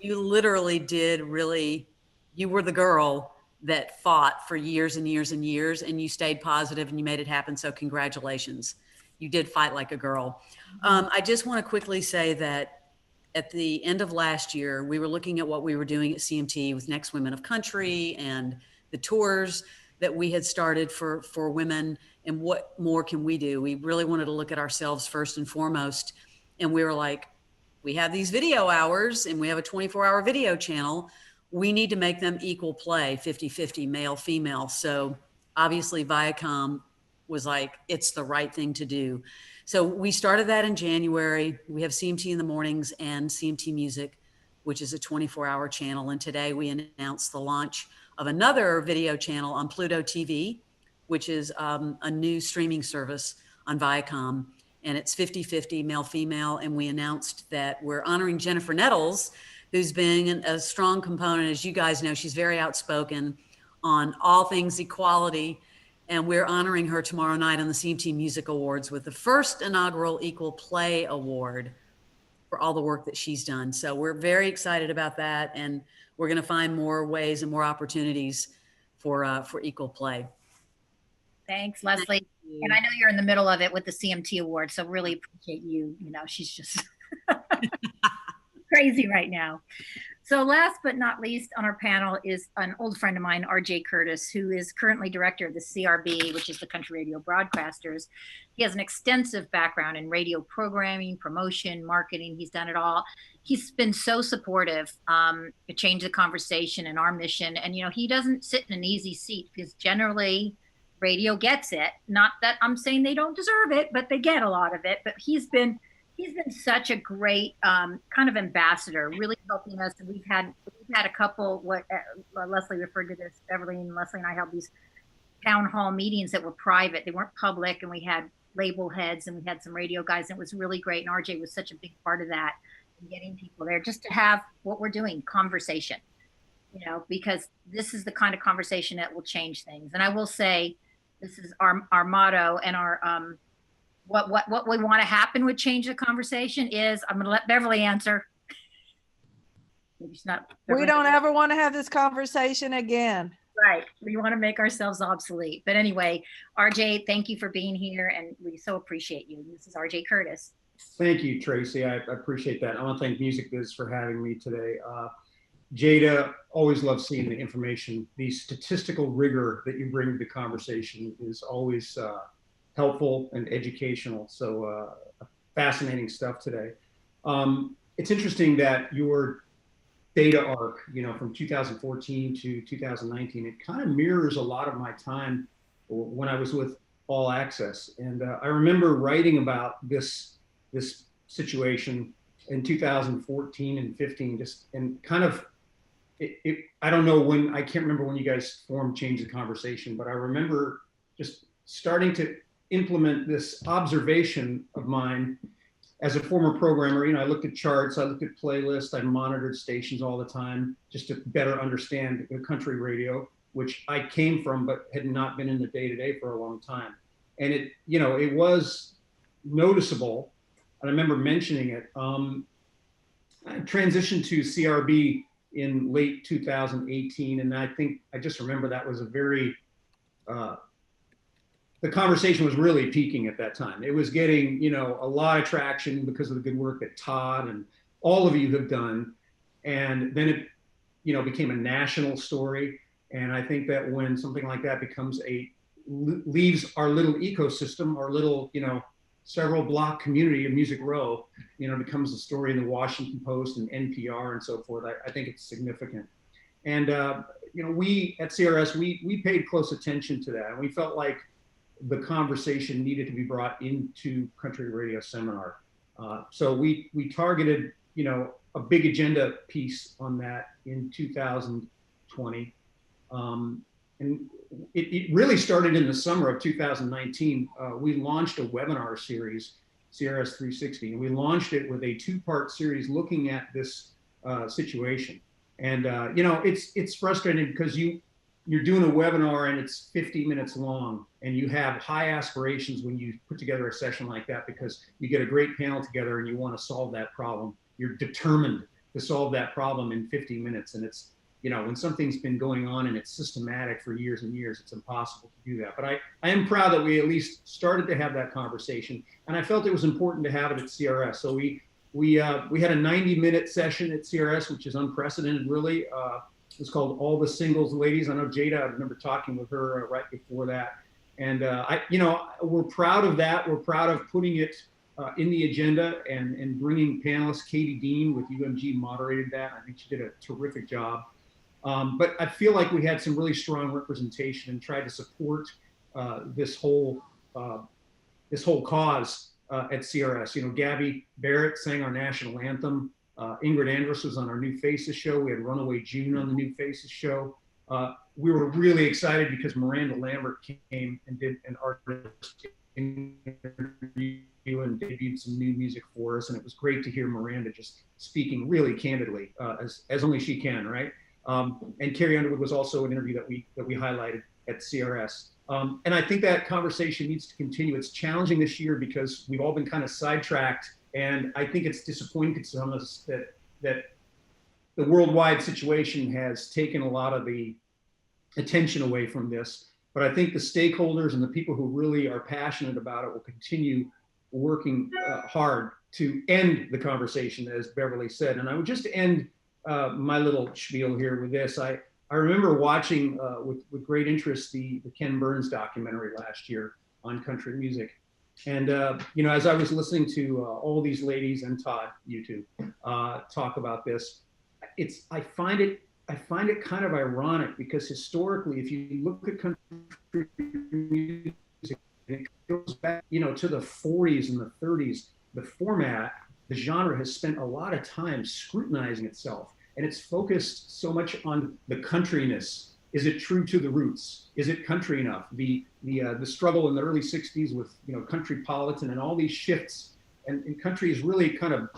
you literally you were the girl that fought for years and years and years, and you stayed positive and you made it happen. So congratulations. You did fight like a girl. I just want to quickly say that at the end of last year, we were looking at what we were doing at CMT with Next Women of Country and the tours that we had started for women, and what more can we do? We really wanted to look at ourselves first and foremost. And we were like, we have these video hours and we have a 24-hour video channel. We need to make them equal play, 50-50, male, female. So obviously Viacom was like, it's the right thing to do. So we started that in January. We have CMT in the mornings and CMT Music, which is a 24-hour channel. And today we announced the launch of another video channel on Pluto TV, which is a new streaming service on Viacom. And it's 50-50, male, female. And we announced that we're honoring Jennifer Nettles, who's been a strong component. As you guys know, she's very outspoken on all things equality. And we're honoring her tomorrow night on the CMT Music Awards with the first inaugural Equal Play Award for all the work that she's done. So we're very excited about that. And we're going to find more ways and more opportunities for equal play. Thanks, Leslie. And I know you're in the middle of it with the CMT Award, so really appreciate you. She's just crazy right now. So last but not least on our panel is an old friend of mine, RJ Curtis, who is currently director of the CRB, which is the Country Radio Broadcasters. He has an extensive background in radio programming, promotion, marketing. He's done it all. He's been so supportive to change the conversation and our mission. And, he doesn't sit in an easy seat, because generally radio gets it. Not that I'm saying they don't deserve it, but they get a lot of it. But he's been such a great kind of ambassador, really helping us. And we've had a couple, Leslie referred to this, Beverly and Leslie and I held these town hall meetings that were private. They weren't public. And we had label heads and we had some radio guys. And it was really great. And RJ was such a big part of that, and getting people there just to have what we're doing, conversation, because this is the kind of conversation that will change things. And I will say, this is our motto, and our, what we want to happen with change the conversation is, I'm going to let Beverly answer. We don't ever want to have this conversation again. Right. We want to make ourselves obsolete. But anyway, RJ, thank you for being here, and we so appreciate you. This is RJ Curtis. Thank you, Tracy. I appreciate that. I want to thank Music Biz for having me today. Jada, always love seeing the information. The statistical rigor that you bring to the conversation is always helpful and educational. So fascinating stuff today. It's interesting that your data arc, from 2014 to 2019, it kind of mirrors a lot of my time when I was with all access. And I remember writing about this situation in 2014 and 15, just and kind of I don't know when, I can't remember when you guys formed Change the Conversation, but I remember just starting to implement this observation of mine as a former programmer. I looked at charts, I looked at playlists, I monitored stations all the time just to better understand the country radio, which I came from, but had not been in the day-to-day for a long time. And it was noticeable. And I remember mentioning it. I transitioned to CRB in late 2018. And I think, I just remember that was a very, the conversation was really peaking at that time. It was getting, a lot of traction because of the good work that Todd and all of you have done. And then it, became a national story. And I think that when something like that becomes leaves our little ecosystem, our little, several block community of Music Row, becomes a story in the Washington Post and NPR and so forth, I think it's significant. And, we at CRS, we paid close attention to that. And we felt like the conversation needed to be brought into Country Radio Seminar. So we targeted, a big agenda piece on that in 2020. And it really started in the summer of 2019. We launched a webinar series, CRS 360, and we launched it with a 2-part series looking at this situation. And it's frustrating because you're doing a webinar and it's 50 minutes long, and you have high aspirations when you put together a session like that, because you get a great panel together and you want to solve that problem. You're determined to solve that problem in 50 minutes. And it's, when something's been going on and it's systematic for years and years, it's impossible to do that. But I am proud that we at least started to have that conversation, and I felt it was important to have it at CRS. So we had a 90-minute session at CRS, which is unprecedented, really. It's called All the Singles Ladies. I know Jada, I remember talking with her right before that. And we're proud of that. We're proud of putting it in the agenda and bringing panelists. Katie Dean with UMG moderated that. I think she did a terrific job. But I feel like we had some really strong representation and tried to support this whole cause at CRS. Gabby Barrett sang our national anthem. Ingrid Andrus was on our New Faces show. We had Runaway June on the New Faces show. We were really excited because Miranda Lambert came and did an artist interview and debuted some new music for us. And it was great to hear Miranda just speaking really candidly, as only she can, right? And Carrie Underwood was also an interview that we highlighted at CRS. And I think that conversation needs to continue. It's challenging this year because we've all been kind of sidetracked, and I think it's disappointing to some of us that the worldwide situation has taken a lot of the attention away from this. But I think the stakeholders and the people who really are passionate about it will continue working hard to end the conversation, as Beverly said. And I would just end my little spiel here with this. I remember watching with great interest the Ken Burns documentary last year on country music. And as I was listening to all these ladies and Todd, you two, talk about this, I find it kind of ironic, because historically, if you look at country music, it goes back, to the 40s and the 30s. The format, the genre has spent a lot of time scrutinizing itself, and it's focused so much on the countryness. Is it true to the roots? Is it country enough? The struggle in the early 60s with Countrypolitan and all these shifts, and country has really kind of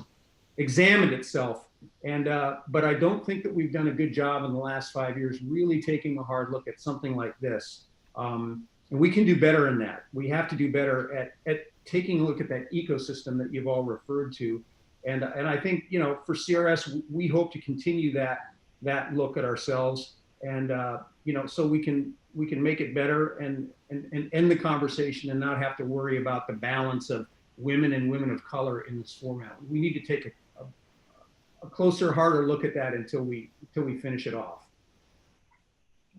examined itself. And but I don't think that we've done a good job in the last 5 years really taking a hard look at something like this. And we can do better in that. We have to do better at taking a look at that ecosystem that you've all referred to. And I think, for CRS, we hope to continue that look at ourselves, and so we can make it better and end the conversation and not have to worry about the balance of women and women of color in this format. We need to take a closer, harder look at that until we finish it off.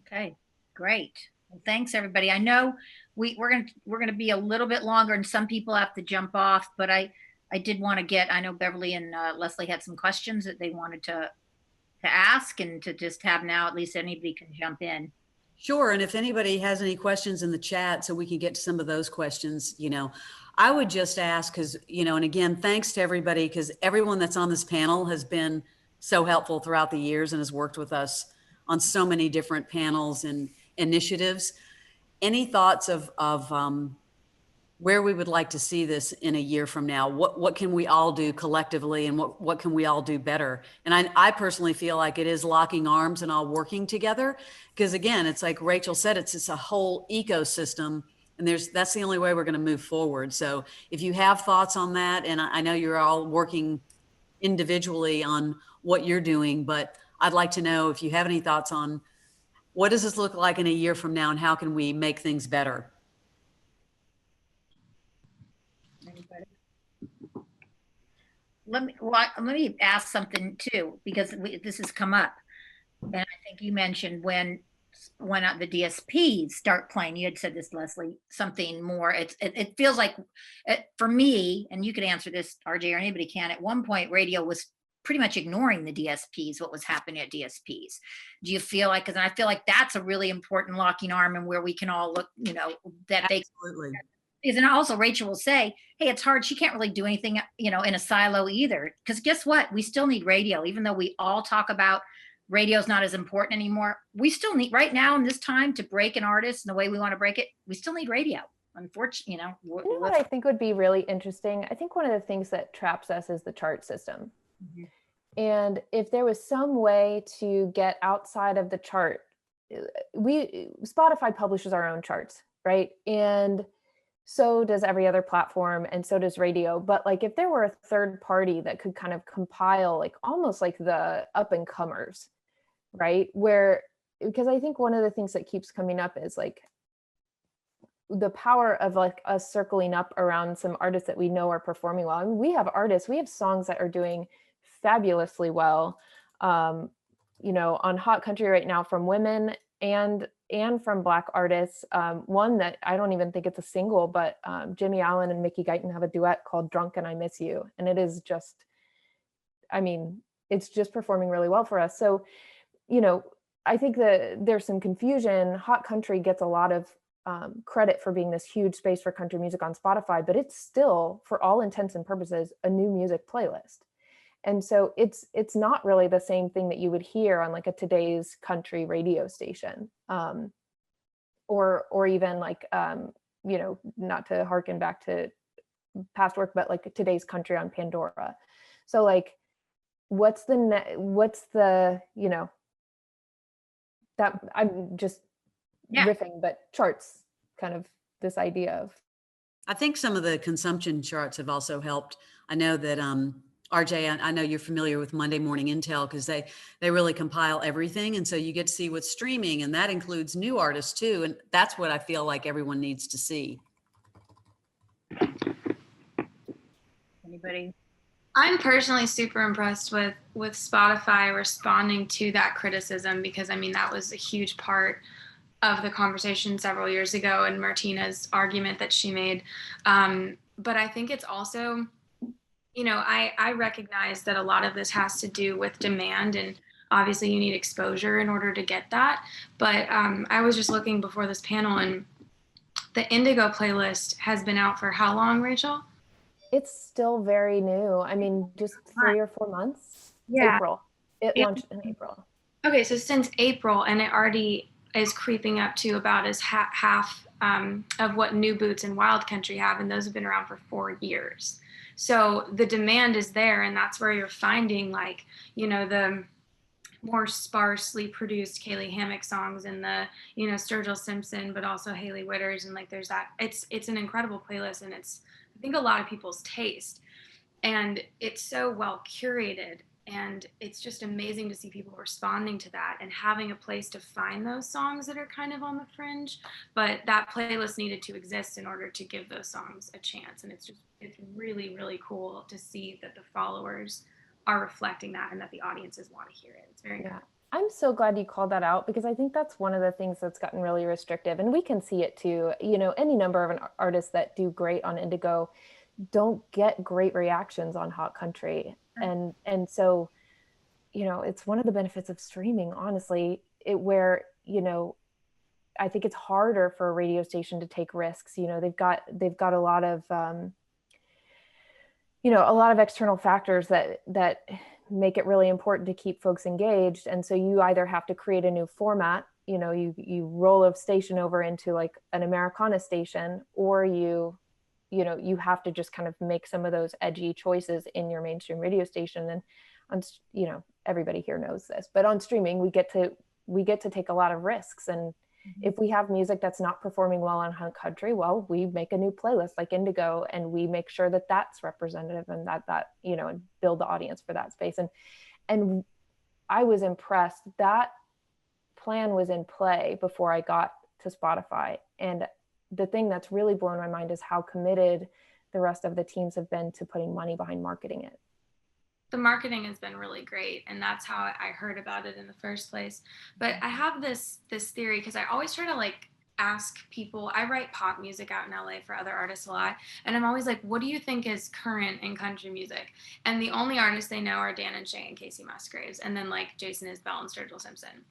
Okay, great. Well, thanks everybody. I know we're gonna be a little bit longer, and some people have to jump off, but I did want to I know Beverly and Leslie had some questions that they wanted to ask and to just have now. At least anybody can jump in. Sure. And if anybody has any questions in the chat, so we can get to some of those questions, I would just ask, because, and again, thanks to everybody, because everyone that's on this panel has been so helpful throughout the years and has worked with us on so many different panels and initiatives. Any thoughts of where we would like to see this in a year from now? What can we all do collectively, and what can we all do better? And I personally feel like it is locking arms and all working together, because again, it's like Rachel said, it's a whole ecosystem, and that's the only way we're going to move forward. So if you have thoughts on that, and I know you're all working individually on what you're doing, but I'd like to know if you have any thoughts on what does this look like in a year from now, and how can we make things better? Anybody? Let me ask something too, because this has come up, and I think you mentioned when the DSPs start playing, you had said this, Leslie, something more. It feels like, for me, and you could answer this, RJ, or anybody can. At one point, radio was pretty much ignoring the DSPs, what was happening at DSPs. Do you feel like? Because I feel like that's a really important locking arm, and where we can all look, that they. Absolutely. And also Rachel will say, hey, it's hard. She can't really do anything, in a silo either. Because guess what? We still need radio. Even though we all talk about radio's not as important anymore, we still need, right now in this time, to break an artist in the way we want to break it, we still need radio. Unfortunately, what I think would be really interesting, I think one of the things that traps us is the chart system. Mm-hmm. And if there was some way to get outside of the chart, Spotify publishes our own charts, right? And so does every other platform, and so does radio. But like, if there were a third party that could kind of compile, like almost like the up and comers, right? Because I think one of the things that keeps coming up is like the power of like us circling up around some artists that we know are performing well. I mean, we have songs that are doing fabulously well, on Hot Country right now, from women and from Black artists. One that I don't even think it's a single, but Jimmy Allen and Mickey Guyton have a duet called Drunk and I Miss You. And it is just, it's just performing really well for us. So, I think that there's some confusion. Hot Country gets a lot of credit for being this huge space for country music on Spotify, but it's still, for all intents and purposes, a new music playlist. And so it's not really the same thing that you would hear on like a Today's Country radio station, or even like, not to harken back to past work, but like Today's Country on Pandora. So like, what's the that I'm just riffing, but charts, kind of this idea of. I think some of the consumption charts have also helped. I know that, RJ, I know you're familiar with Monday Morning Intel, because they really compile everything. And so you get to see what's streaming, and that includes new artists too. And that's what I feel like everyone needs to see. Anybody? I'm personally super impressed with Spotify responding to that criticism, because that was a huge part of the conversation several years ago, and Martina's argument that she made. But I think it's also, I recognize that a lot of this has to do with demand, and obviously you need exposure in order to get that. But I was just looking before this panel, and the Indigo playlist has been out for how long, Rachel? It's still very new. Just 3 or 4 months. Yeah. April. It launched in April. Okay, so since April, and it already is creeping up to about as half of what New Boots and Wild Country have, and those have been around for 4 years. So the demand is there, and that's where you're finding like, the more sparsely produced Kaylee Hammock songs, and the, Sturgill Simpson, but also Haley Witters, and like there's that. It's an incredible playlist, and it's, I think, a lot of people's taste, and it's so well curated, and it's just amazing to see people responding to that and having a place to find those songs that are kind of on the fringe. But that playlist needed to exist in order to give those songs a chance, and it's really, really cool to see that the followers are reflecting that, and that the audiences want to hear it. It's very cool. I'm so glad you called that out, because I think that's one of the things that's gotten really restrictive, and we can see it too. Any number of artists that do great on Indigo don't get great reactions on Hot Country. And so, it's one of the benefits of streaming, honestly, where, I think it's harder for a radio station to take risks. You know, they've got a lot of, you know, a lot of external factors that make it really important to keep folks engaged. And so you either have to create a new format, you know, you roll a station over into like an Americana station, or you know, you have to just kind of make some of those edgy choices in your mainstream radio station. And on, you know, everybody here knows this, but on streaming, we get to take a lot of risks. And if we have music that's not performing well on Hunt Country, well, we make a new playlist like Indigo, and we make sure that that's representative, and that you know, and build the audience for that space. And I was impressed that plan was in play before I got to Spotify. And the thing that's really blown my mind is how committed the rest of the teams have been to putting money behind marketing it. The marketing has been really great, and that's how I heard about it in the first place. But I have this theory, because I always try to like ask people. I write pop music out in LA for other artists a lot, and I'm always like, what do you think is current in country music? And the only artists they know are Dan and Shay and Casey Musgraves, and then like Jason Isbell and Sturgill Simpson.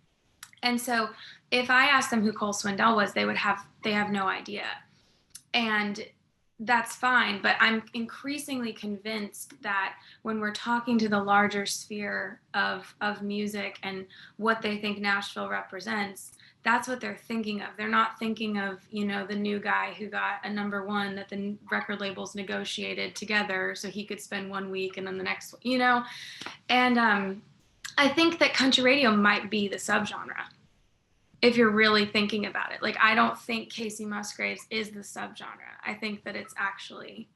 And so if I asked them who Cole Swindell was, they have no idea. And that's fine, but I'm increasingly convinced that when we're talking to the larger sphere of music and what they think Nashville represents, that's what they're thinking of. They're not thinking of, you know, the new guy who got a #1 that the record labels negotiated together so he could spend 1 week and then the next, you know. And I think that country radio might be the subgenre, if you're really thinking about it. Like, I don't think Casey Musgraves is the subgenre. I think that it's actually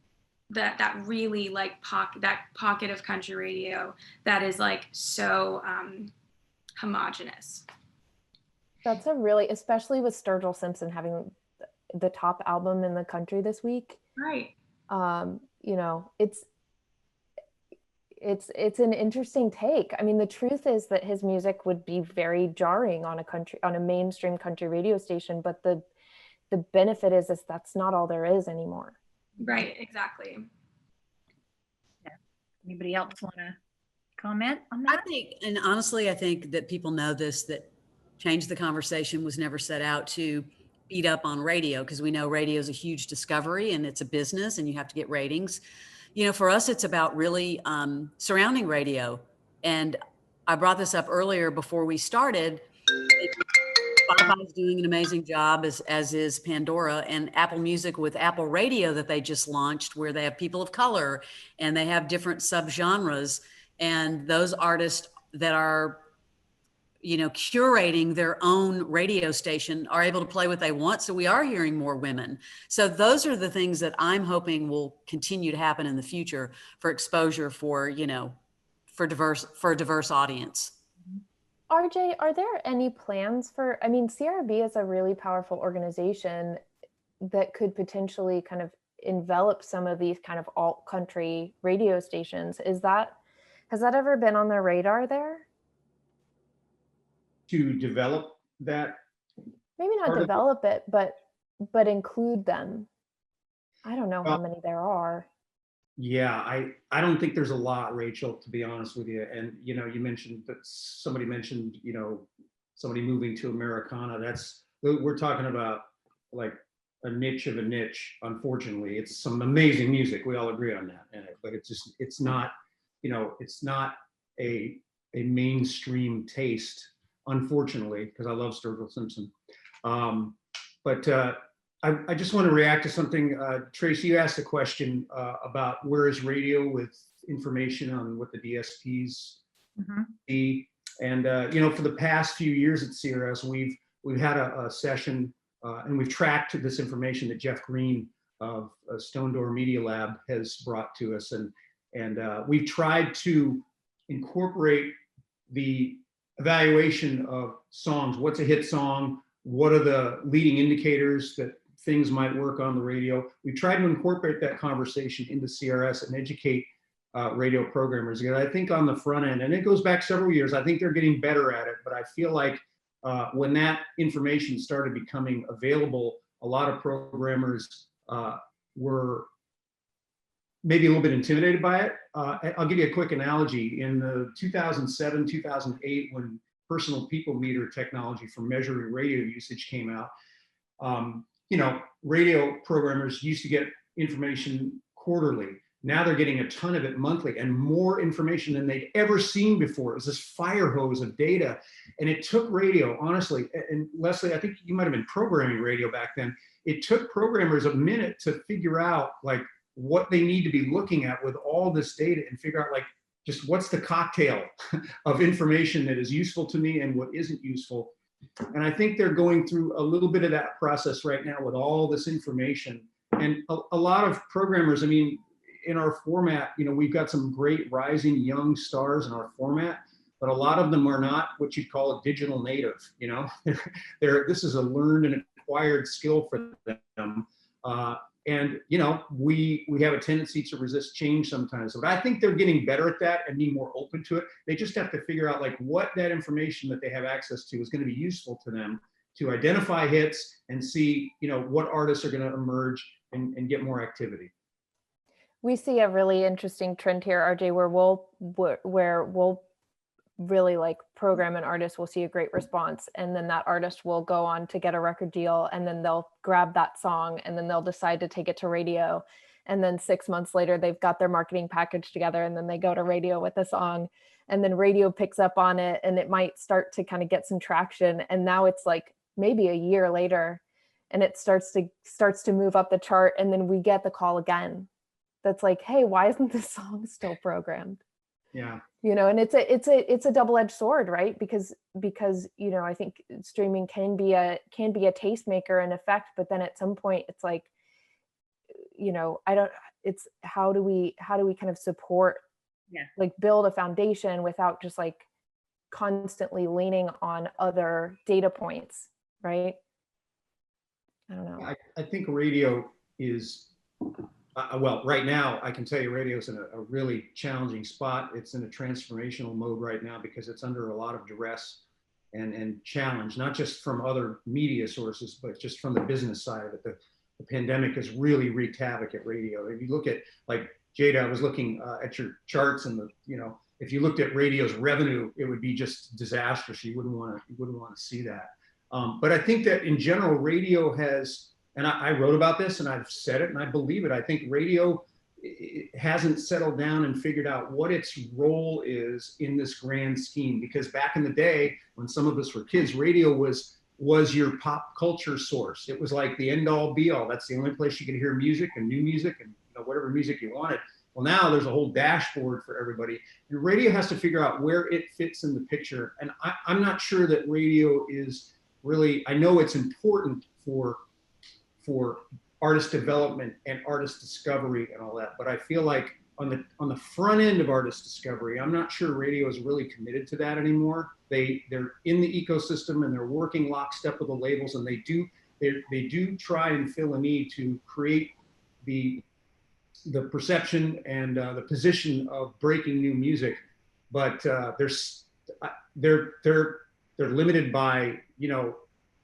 that really like that pocket of country radio that is like so homogenous. That's a really, especially with Sturgill Simpson having the top album in the country this week. Right. You know, it's an interesting take. I mean, the truth is that his music would be very jarring on a mainstream country radio station, but the benefit is that's not all there is anymore. Right, exactly. Yeah. Anybody else want to comment on that? I think, and honestly, I think that people know this, that Change the Conversation was never set out to beat up on radio, because we know radio is a huge discovery and it's a business and you have to get ratings. You know, for us, it's about really surrounding radio. And I brought this up earlier before we started. Spotify is doing an amazing job, as is Pandora, and Apple Music with Apple Radio that they just launched, where they have people of color and they have different subgenres. And those artists that are, you know, curating their own radio station are able to play what they want. So we are hearing more women. So those are the things that I'm hoping will continue to happen in the future for exposure for, you know, for a diverse audience. RJ, are there any plans for, I mean, CRB is a really powerful organization that could potentially kind of envelop some of these kind of alt country radio stations. Has that ever been on their radar there? To develop that? Maybe not develop it, but include them. I don't know how many there are. Yeah, I don't think there's a lot, Rachel, to be honest with you. And, you know, you mentioned that somebody mentioned, you know, somebody moving to Americana. We're talking about like a niche of a niche. Unfortunately, it's some amazing music. We all agree on that. But it's not, you know, it's not a mainstream taste, unfortunately, because I love Sturgill Simpson. I just want to react to something. Tracy, you asked a question about where is radio with information on what the DSPs see. And, you know, for the past few years at CRS, we've had a session and we've tracked this information that Jeff Green of Stone Door Media Lab has brought to us. And we've tried to incorporate the evaluation of songs. What's a hit song? What are the leading indicators that things might work on the radio? We try to incorporate that conversation into CRS and educate radio programmers. And I think on the front end, and it goes back several years, I think they're getting better at it, but I feel like when that information started becoming available, a lot of programmers were maybe a little bit intimidated by it. I'll give you a quick analogy. In the 2007, 2008, when personal people meter technology for measuring radio usage came out, you know, radio programmers used to get information quarterly. Now they're getting a ton of it monthly and more information than they'd ever seen before. It was this fire hose of data. And it took radio, honestly, and Leslie, I think you might have been programming radio back then. It took programmers a minute to figure out like what they need to be looking at with all this data and figure out like just what's the cocktail of information that is useful to me and what isn't useful. And I think they're going through a little bit of that process right now with all this information. And a lot of programmers, I mean, in our format, you know, we've got some great rising young stars in our format, but a lot of them are not what you'd call a digital native, you know. This is a learned and acquired skill for them. And, you know, we have a tendency to resist change sometimes, but I think they're getting better at that and being more open to it. They just have to figure out like what that information that they have access to is going to be useful to them to identify hits and see, you know, what artists are going to emerge and get more activity. We see a really interesting trend here, RJ, where we'll really like program an artist, we'll see a great response, and then that artist will go on to get a record deal, and then they'll grab that song and then they'll decide to take it to radio, and then 6 months later they've got their marketing package together, and then they go to radio with the song, and then radio picks up on it, and it might start to kind of get some traction, and now it's like maybe a year later and it starts to move up the chart, and then we get the call again that's like, hey, why isn't this song still programmed? Yeah. You know, and it's a double-edged sword, right? Because, you know, I think streaming can be a tastemaker in effect, but then at some point it's like, you know, it's how do we kind of support, like build a foundation without just like constantly leaning on other data points, right? I don't know. I think radio is, well, right now, I can tell you radio's in a really challenging spot. It's in a transformational mode right now because it's under a lot of duress and challenge, not just from other media sources, but just from the business side of it. The pandemic has really wreaked havoc at radio. If you look at, like, Jada, I was looking at your charts, and you know, if you looked at radio's revenue, it would be just disastrous. You wouldn't want to see that. But I think that in general, radio has, and I wrote about this and I've said it and I believe it. I think radio hasn't settled down and figured out what its role is in this grand scheme. Because back in the day, when some of us were kids, radio was your pop culture source. It was like the end all be all. That's the only place you could hear music and new music and, you know, whatever music you wanted. Well, now there's a whole dashboard for everybody. And radio has to figure out where it fits in the picture. And I'm not sure that radio is really, I know it's important for artist development and artist discovery and all that, but I feel like on the front end of artist discovery, I'm not sure radio is really committed to that anymore. They're in the ecosystem and they're working lockstep with the labels, and they do try and fill a need to create the perception and the position of breaking new music, but they're limited by, you know,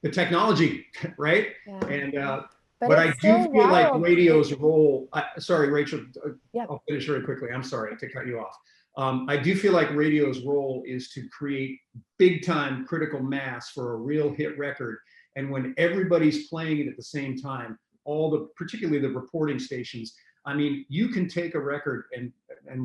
the technology, right? Yeah. And but I do feel like radio's role. Sorry, Rachel. Yeah. I'll finish very quickly. I'm sorry to cut you off. I do feel like radio's role is to create big time critical mass for a real hit record, and when everybody's playing it at the same time, particularly the reporting stations. I mean, you can take a record and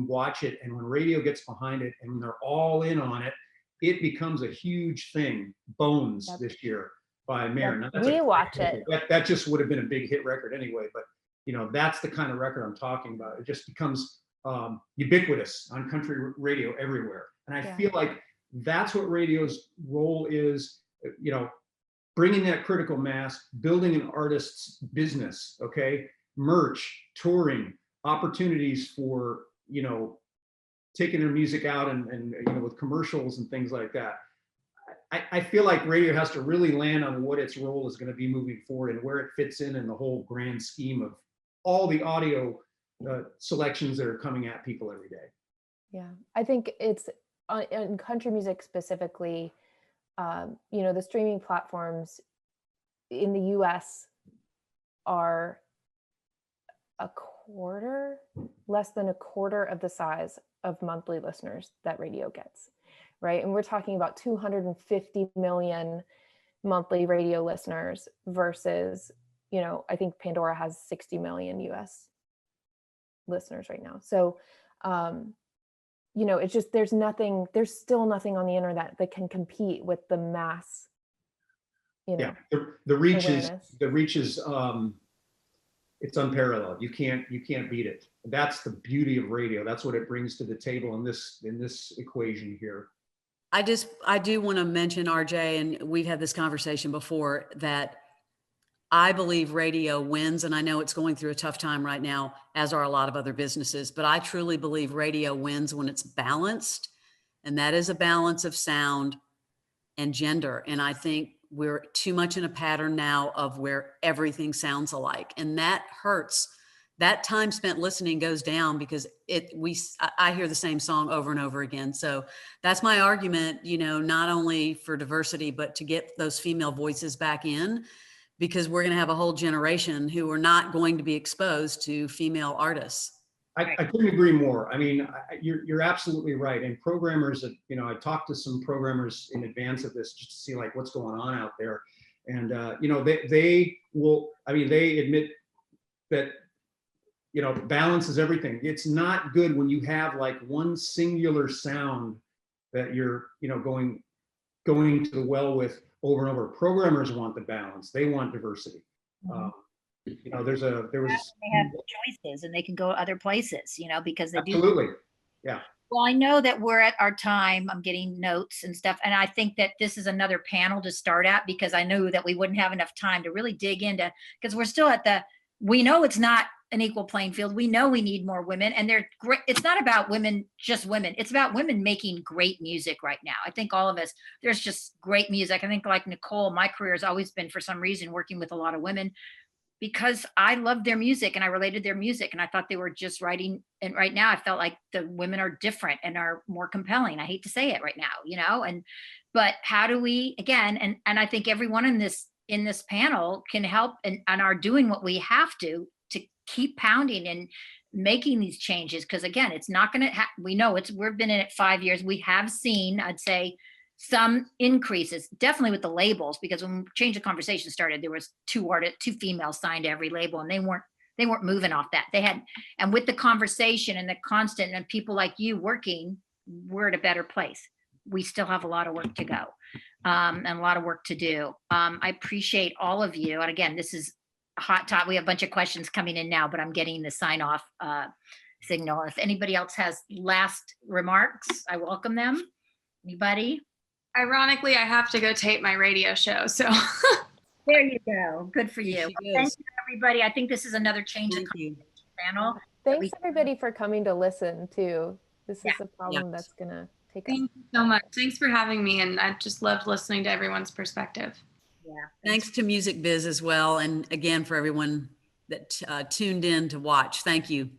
watch it, and when radio gets behind it and they're all in on it, it becomes a huge thing. Bones this year by Marin. Yep. We watch it. That just would have been a big hit record anyway, but you know, that's the kind of record I'm talking about. It just becomes ubiquitous on country radio everywhere. And I feel like that's what radio's role is, you know, bringing that critical mass, building an artist's business, okay? Merch, touring, opportunities for, you know, taking their music out and you know, with commercials and things like that. I feel like radio has to really land on what its role is going to be moving forward and where it fits in the whole grand scheme of all the audio selections that are coming at people every day. Yeah, I think it's in country music specifically, you know, the streaming platforms in the US are less than a quarter of the size of monthly listeners that radio gets. right? And we're talking about 250 million monthly radio listeners versus, you know, I think Pandora has 60 million US listeners right now. So, you know, it's just, there's still nothing on the internet that can compete with the mass, you know, the reach awareness. is it's unparalleled. You can't beat it. That's the beauty of radio. That's what it brings to the table in this equation here. I do want to mention, RJ, and we've had this conversation before, that I believe radio wins, and I know it's going through a tough time right now, as are a lot of other businesses, but I truly believe radio wins when it's balanced, and that is a balance of sound and gender. And I think we're too much in a pattern now of where everything sounds alike, and that hurts. That time spent listening goes down because I hear the same song over and over again. So that's my argument, you know, not only for diversity, but to get those female voices back in, because we're going to have a whole generation who are not going to be exposed to female artists. I couldn't agree more. I mean, you're absolutely right. And programmers, you know, I talked to some programmers in advance of this just to see like what's going on out there. And, you know, they admit that, you know, balance is everything. It's not good when you have like one singular sound that you're, you know, going to the well with over and over. Programmers want the balance. They want diversity. You know, there was they have choices and they can go other places, you know, because they absolutely. Yeah. Well, I know that we're at our time. I'm getting notes and stuff. And I think that this is another panel to start at, because I knew that we wouldn't have enough time to really dig into, because we're still at we know it's not an equal playing field. We know we need more women, and they're great. It's not about women, just women. It's about women making great music right now. I think all of us, there's just great music. I think like Nicole, my career has always been, for some reason, working with a lot of women, because I loved their music and I related their music and I thought they were just writing. And right now I felt like the women are different and are more compelling. I hate to say it right now, you know, but how do we, again, and I think everyone in this panel can help and are doing what we have to keep pounding and making these changes. Because again, it's not going to, we know we've been in it 5 years. We have seen, I'd say, some increases, definitely with the labels, because when Change the Conversation started, there was two females signed to every label, and they weren't moving off that. And with the conversation and the constant and people like you working, we're at a better place. We still have a lot of work to go, and a lot of work to do. I appreciate all of you. And again, this is a hot topic. We have a bunch of questions coming in now, but I'm getting the sign off signal. If anybody else has last remarks, I welcome them. Anybody? Ironically, I have to go tape my radio show, so. There you go. Good for you. Thank you, everybody. I think this is another Change the Conversation panel. Thanks everybody for coming to listen too. This is a problem that's gonna take us. Thank you so much. Thanks for having me, and I just loved listening to everyone's perspective. Yeah. Thanks to Music Biz as well, and again for everyone that tuned in to watch. Thank you.